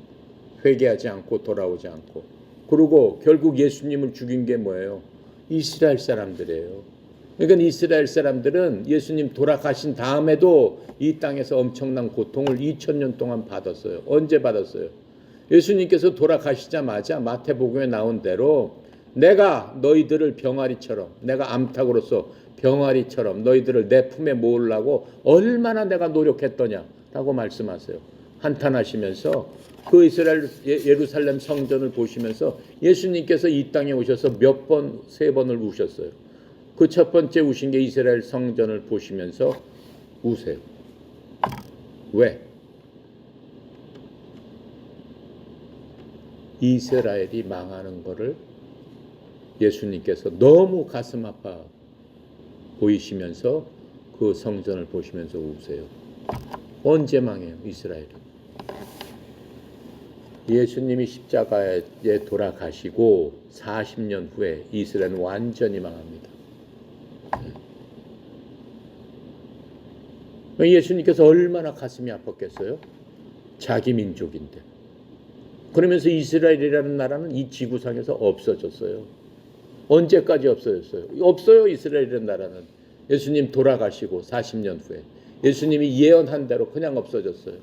회개하지 않고 돌아오지 않고. 그리고 결국 예수님을 죽인 게 뭐예요? 이스라엘 사람들이에요. 그러니까 이스라엘 사람들은 예수님 돌아가신 다음에도 이 땅에서 엄청난 고통을 2000년 동안 받았어요. 언제 받았어요? 예수님께서 돌아가시자마자 마태복음에 나온 대로 내가 너희들을 병아리처럼, 내가 암탉으로서 병아리처럼 너희들을 내 품에 모으려고 얼마나 내가 노력했더냐라고 말씀하세요. 한탄하시면서 그 이스라엘 예루살렘 성전을 보시면서 예수님께서 이 땅에 오셔서 몇 번, 3번을 우셨어요. 그 첫 번째 우신 게 이스라엘 성전을 보시면서 우세요. 왜? 이스라엘이 망하는 거를 예수님께서 너무 가슴 아파 보이시면서 그 성전을 보시면서 우세요. 언제 망해요, 이스라엘이? 예수님이 십자가에 돌아가시고 40년 후에 이스라엘은 완전히 망합니다. 예수님께서 얼마나 가슴이 아팠겠어요? 자기 민족인데. 그러면서 이스라엘이라는 나라는 이 지구상에서 없어졌어요. 언제까지 없어졌어요? 없어요, 이스라엘이라는 나라는. 예수님 돌아가시고 40년 후에 예수님이 예언한 대로 그냥 없어졌어요.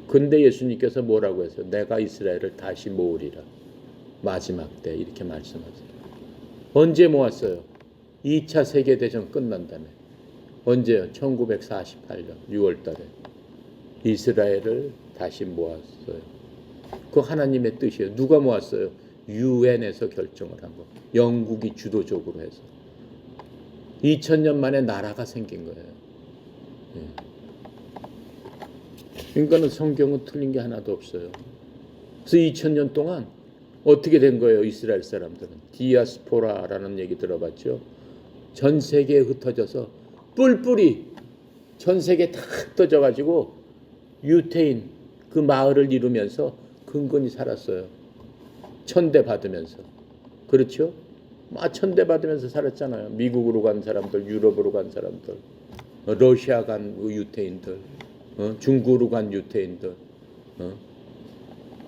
근데 예수님께서 뭐라고 했어요? 내가 이스라엘을 다시 모으리라. 마지막 때 이렇게 말씀하세요. 언제 모았어요? 2차 세계대전 끝난 다음에. 언제요? 1948년 6월 달에 이스라엘을 다시 모았어요. 그 하나님의 뜻이에요. 누가 모았어요? 유엔에서 결정을 한 거. 영국이 주도적으로 해서. 2000년 만에 나라가 생긴 거예요. 그러니까 성경은 틀린 게 하나도 없어요. 그래서 2000년 동안 어떻게 된 거예요? 이스라엘 사람들은. 디아스포라라는 얘기 들어봤죠? 전 세계에 흩어져서 뿔뿔이 전 세계에 다 흩어져가지고 유태인 그 마을을 이루면서 근근히 살았어요. 천대 받으면서. 그렇죠? 막 천대 받으면서 살았잖아요. 미국으로 간 사람들, 유럽으로 간 사람들, 러시아 간 유태인들, 중국으로 간 유태인들.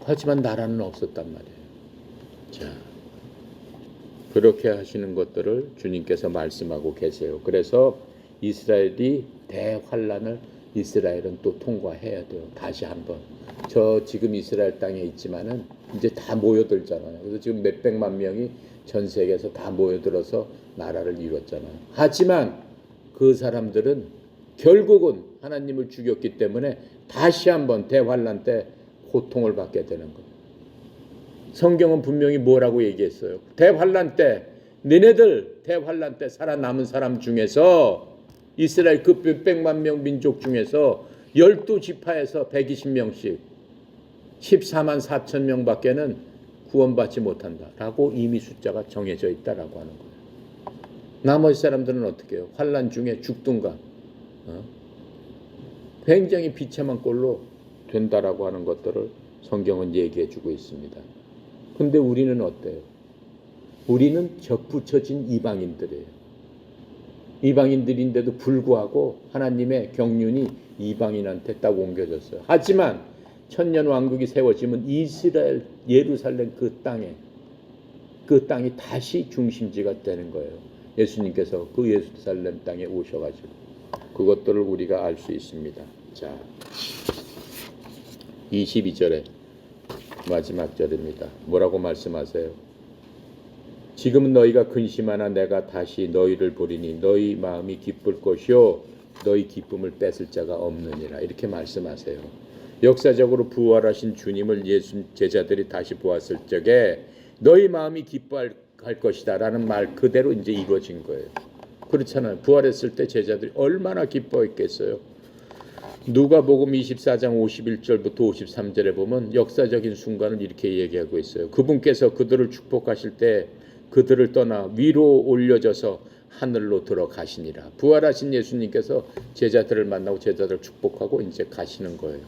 하지만 나라는 없었단 말이에요. 자, 그렇게 하시는 것들을 주님께서 말씀하고 계세요. 그래서 이스라엘이 대환란을 이스라엘은 또 통과해야 돼요. 다시 한번. 저 지금 이스라엘 땅에 있지만은 이제 다 모여들잖아요. 그래서 지금 몇백만 명이 전 세계에서 다 모여들어서 나라를 이뤘잖아요. 하지만 그 사람들은 결국은 하나님을 죽였기 때문에 다시 한번 대환란 때 고통을 받게 되는 거예요. 성경은 분명히 뭐라고 얘기했어요? 대환란 때 너네들 대환란 때 살아남은 사람 중에서 이스라엘 그 몇백만 명 민족 중에서 12지파에서 120명씩 14만 4천 명밖에는 구원받지 못한다라고 이미 숫자가 정해져 있다라고 하는 거예요. 나머지 사람들은 어떻게 해요? 환란 중에 죽든가 굉장히 비참한 꼴로 된다라고 하는 것들을 성경은 얘기해 주고 있습니다. 근데 우리는 어때요? 우리는 접붙여진 이방인들이에요. 이방인들인데도 불구하고 하나님의 경륜이 이방인한테 딱 옮겨졌어요. 하지만 천년 왕국이 세워지면 이스라엘 예루살렘 그 땅이 다시 중심지가 되는 거예요. 예수님께서 그 예루살렘 땅에 오셔가지고 그것들을 우리가 알 수 있습니다. 자, 22절에 마지막 절입니다. 뭐라고 말씀하세요? 지금 너희가 근심하나 내가 다시 너희를 보리니 너희 마음이 기쁠 것이요 너희 기쁨을 뺏을 자가 없느니라. 이렇게 말씀하세요. 역사적으로 부활하신 주님을 예수 제자들이 다시 보았을 적에 너희 마음이 기뻐할 것이다 라는 말 그대로 이제 이루어진 거예요. 그렇잖아요. 부활했을 때 제자들이 얼마나 기뻐했겠어요. 누가복음 24장 51절부터 53절에 보면 역사적인 순간을 이렇게 얘기하고 있어요. 그분께서 그들을 축복하실 때 그들을 떠나 위로 올려져서 하늘로 들어가시니라. 부활하신 예수님께서 제자들을 만나고 제자들을 축복하고 이제 가시는 거예요.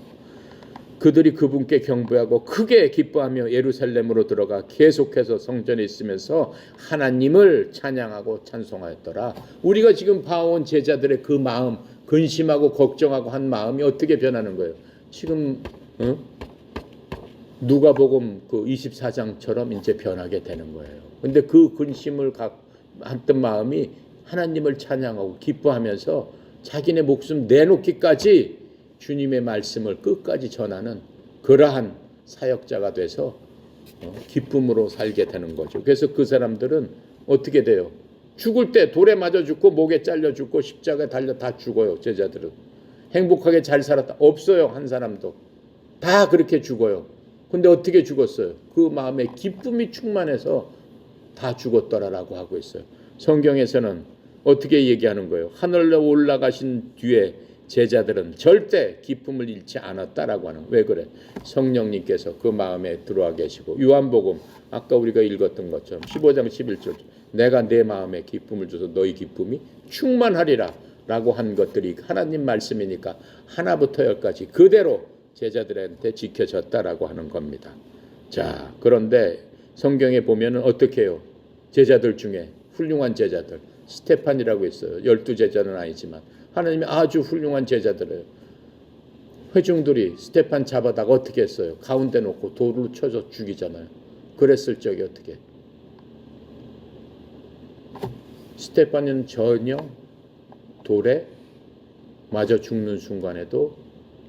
그들이 그분께 경배하고 크게 기뻐하며 예루살렘으로 들어가 계속해서 성전에 있으면서 하나님을 찬양하고 찬송하였더라. 우리가 지금 봐온 제자들의 그 마음, 근심하고 걱정하고 한 마음이 어떻게 변하는 거예요? 지금 누가복음 그 24장처럼 이제 변하게 되는 거예요. 근데 그 근심을 했던 마음이 하나님을 찬양하고 기뻐하면서 자기네 목숨 내놓기까지 주님의 말씀을 끝까지 전하는 그러한 사역자가 돼서 기쁨으로 살게 되는 거죠. 그래서 그 사람들은 어떻게 돼요? 죽을 때 돌에 맞아 죽고 목에 잘려 죽고 십자가에 달려 다 죽어요. 제자들은 행복하게 잘 살았다 없어요. 한 사람도 다 그렇게 죽어요. 근데 어떻게 죽었어요? 그 마음에 기쁨이 충만해서 다 죽었더라라고 하고 있어요. 성경에서는 어떻게 얘기하는 거예요? 하늘로 올라가신 뒤에 제자들은 절대 기쁨을 잃지 않았다라고 하는. 왜 그래? 성령님께서 그 마음에 들어와 계시고, 요한복음 아까 우리가 읽었던 것처럼 15장 11절 내가 내 마음에 기쁨을 줘서 너희 기쁨이 충만하리라 라고 한 것들이 하나님 말씀이니까 하나부터 열까지 그대로 제자들한테 지켜졌다라고 하는 겁니다. 자, 그런데 성경에 보면은 어떻게 해요? 제자들 중에 훌륭한 제자들 스테판이라고 있어요. 12제자는 아니지만 하나님이 아주 훌륭한 제자들이에요. 회중들이 스테판 잡아다가 어떻게 했어요? 가운데 놓고 돌로 쳐서 죽이잖아요. 그랬을 적에 어떻게? 스테판은 전혀 돌에 맞아 죽는 순간에도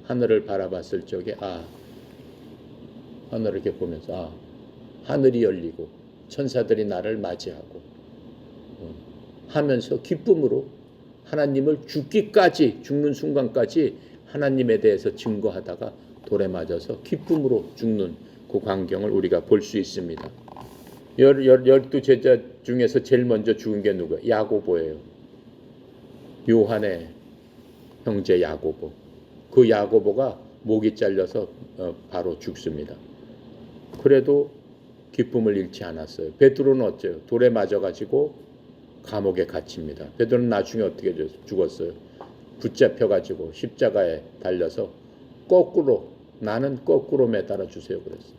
하늘을 바라봤을 적에 하늘을 이렇게 보면서 하늘이 열리고 천사들이 나를 맞이하고 하면서 기쁨으로 하나님을 죽는 순간까지 하나님에 대해서 증거하다가 돌에 맞아서 기쁨으로 죽는 그 광경을 우리가 볼 수 있습니다. 12제자 중에서 제일 먼저 죽은 게 누구예요? 야고보예요. 요한의 형제 야고보. 그 야고보가 목이 잘려서 바로 죽습니다. 그래도 기쁨을 잃지 않았어요. 베드로는 어째요? 돌에 맞아가지고 감옥에 갇힙니다. 베드로는 나중에 어떻게 죽었어요? 붙잡혀가지고 십자가에 달려서 나는 거꾸로 매달아 주세요 그랬어요.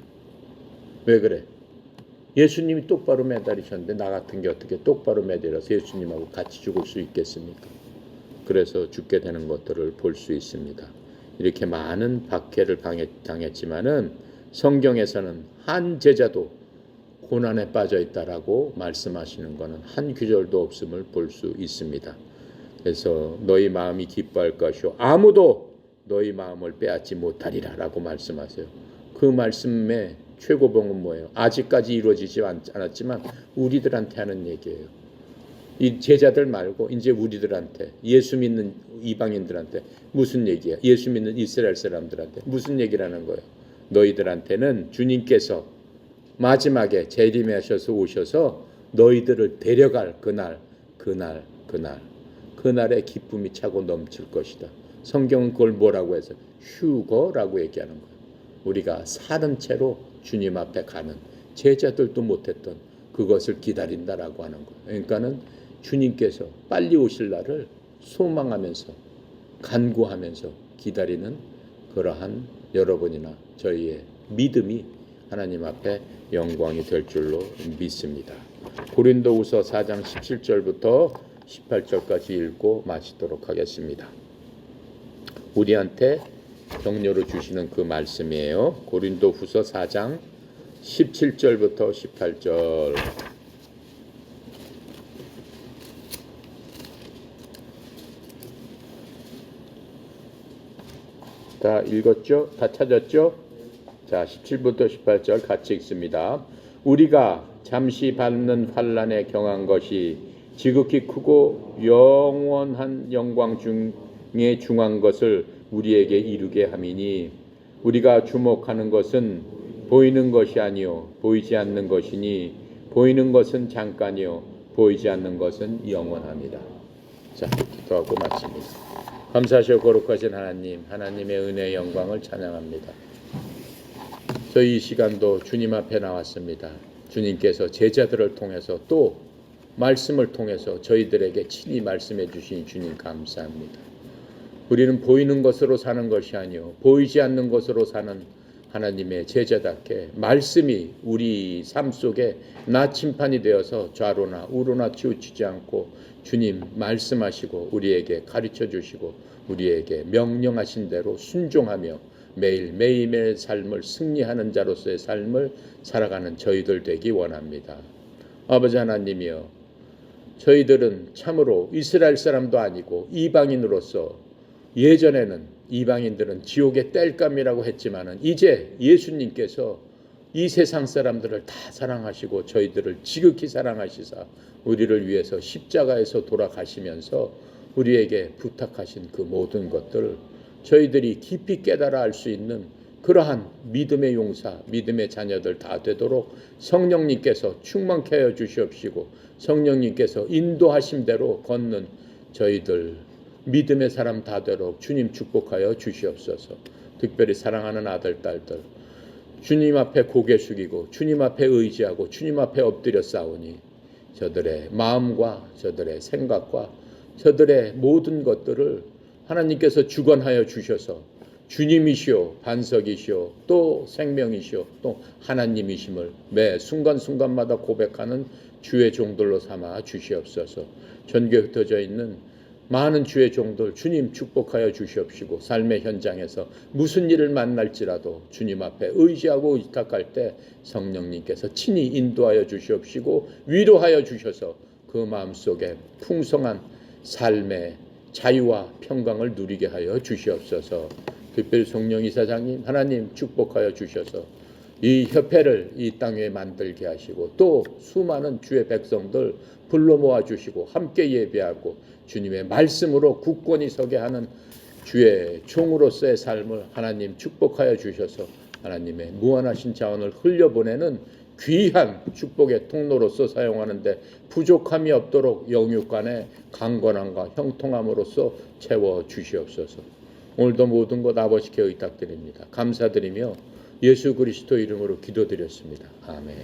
왜 그래? 예수님이 똑바로 매달리셨는데 나 같은 게 어떻게 똑바로 매달려서 예수님하고 같이 죽을 수 있겠습니까? 그래서 죽게 되는 것들을 볼 수 있습니다. 이렇게 많은 박해를 당했지만은 성경에서는 한 제자도 고난에 빠져 있다라고 말씀하시는 것은 한 구절도 없음을 볼 수 있습니다. 그래서 너희 마음이 기뻐할 것이요 아무도 너희 마음을 빼앗지 못하리라 라고 말씀하세요. 그 말씀의 최고봉은 뭐예요? 아직까지 이루어지지 않았지만 우리들한테 하는 얘기예요. 이 제자들 말고 이제 우리들한테, 예수 믿는 이방인들한테 무슨 얘기야? 예수 믿는 이스라엘 사람들한테 무슨 얘기라는 거예요? 너희들한테는 주님께서 마지막에 재림하셔서 오셔서 너희들을 데려갈 그날에 기쁨이 차고 넘칠 것이다. 성경은 그걸 뭐라고 해서 휴거라고 얘기하는 거예요. 우리가 사는 채로 주님 앞에 가는, 제자들도 못했던 그것을 기다린다라고 하는 거예요. 그러니까는 주님께서 빨리 오실 날을 소망하면서 간구하면서 기다리는 그러한 여러분이나 저희의 믿음이 하나님 앞에 영광이 될 줄로 믿습니다. 고린도후서 4장 17절부터 18절까지 읽고 마치도록 하겠습니다. 우리한테 격려로 주시는 그 말씀이에요. 고린도후서 4장 17절부터 18절. 다 읽었죠? 다 찾았죠? 자, 17부터 18절 같이 읽습니다. 우리가 잠시 받는 환난에 경한 것이 지극히 크고 영원한 영광 중에 중한 것을 우리에게 이루게 함이니 우리가 주목하는 것은 보이는 것이 아니요 보이지 않는 것이니 보이는 것은 잠깐이요 보이지 않는 것은 영원합니다. 자, 기도하고 마칩니다. 감사하시고 거룩하신 하나님, 하나님의 은혜의 영광을 찬양합니다. 저희 이 시간도 주님 앞에 나왔습니다. 주님께서 제자들을 통해서 또 말씀을 통해서 저희들에게 친히 말씀해 주신 주님 감사합니다. 우리는 보이는 것으로 사는 것이 아니요 보이지 않는 것으로 사는 하나님의 제자답게 말씀이 우리 삶 속에 나침판이 되어서 좌로나 우로나 치우치지 않고 주님 말씀하시고 우리에게 가르쳐 주시고 우리에게 명령하신 대로 순종하며 매일매일의 삶을 승리하는 자로서의 삶을 살아가는 저희들 되기 원합니다. 아버지 하나님이여, 저희들은 참으로 이스라엘 사람도 아니고 이방인으로서 예전에는 이방인들은 지옥의 땔감이라고 했지만은 이제 예수님께서 이 세상 사람들을 다 사랑하시고 저희들을 지극히 사랑하시사 우리를 위해서 십자가에서 돌아가시면서 우리에게 부탁하신 그 모든 것들을 저희들이 깊이 깨달아 알 수 있는 그러한 믿음의 용사, 믿음의 자녀들 다 되도록 성령님께서 충만케 하여 주시옵시고 성령님께서 인도하신 대로 걷는 저희들 믿음의 사람 다 되도록 주님 축복하여 주시옵소서. 특별히 사랑하는 아들, 딸들 주님 앞에 고개 숙이고 주님 앞에 의지하고 주님 앞에 엎드려 싸우니 저들의 마음과 저들의 생각과 저들의 모든 것들을 하나님께서 주관하여 주셔서 주님이시오 반석이시오 또 생명이시오 또 하나님이심을 매 순간순간마다 고백하는 주의 종들로 삼아 주시옵소서. 전교에 흩어져 있는 많은 주의 종들 주님 축복하여 주시옵시고 삶의 현장에서 무슨 일을 만날지라도 주님 앞에 의지하고 의탁할 때 성령님께서 친히 인도하여 주시옵시고 위로하여 주셔서 그 마음속에 풍성한 삶의 자유와 평강을 누리게 하여 주시옵소서. 특별히 송영 이사장님 하나님 축복하여 주셔서 이 협회를 이 땅에 만들게 하시고 또 수많은 주의 백성들 불러 모아 주시고 함께 예배하고 주님의 말씀으로 굳건히 서게 하는 주의 종으로서의 삶을 하나님 축복하여 주셔서 하나님의 무한하신 자원을 흘려보내는 귀한 축복의 통로로서 사용하는데 부족함이 없도록 영육간의 강건함과 형통함으로써 채워 주시옵소서. 오늘도 모든 것 아버지께 의탁드립니다. 감사드리며 예수 그리스도 이름으로 기도드렸습니다. 아멘.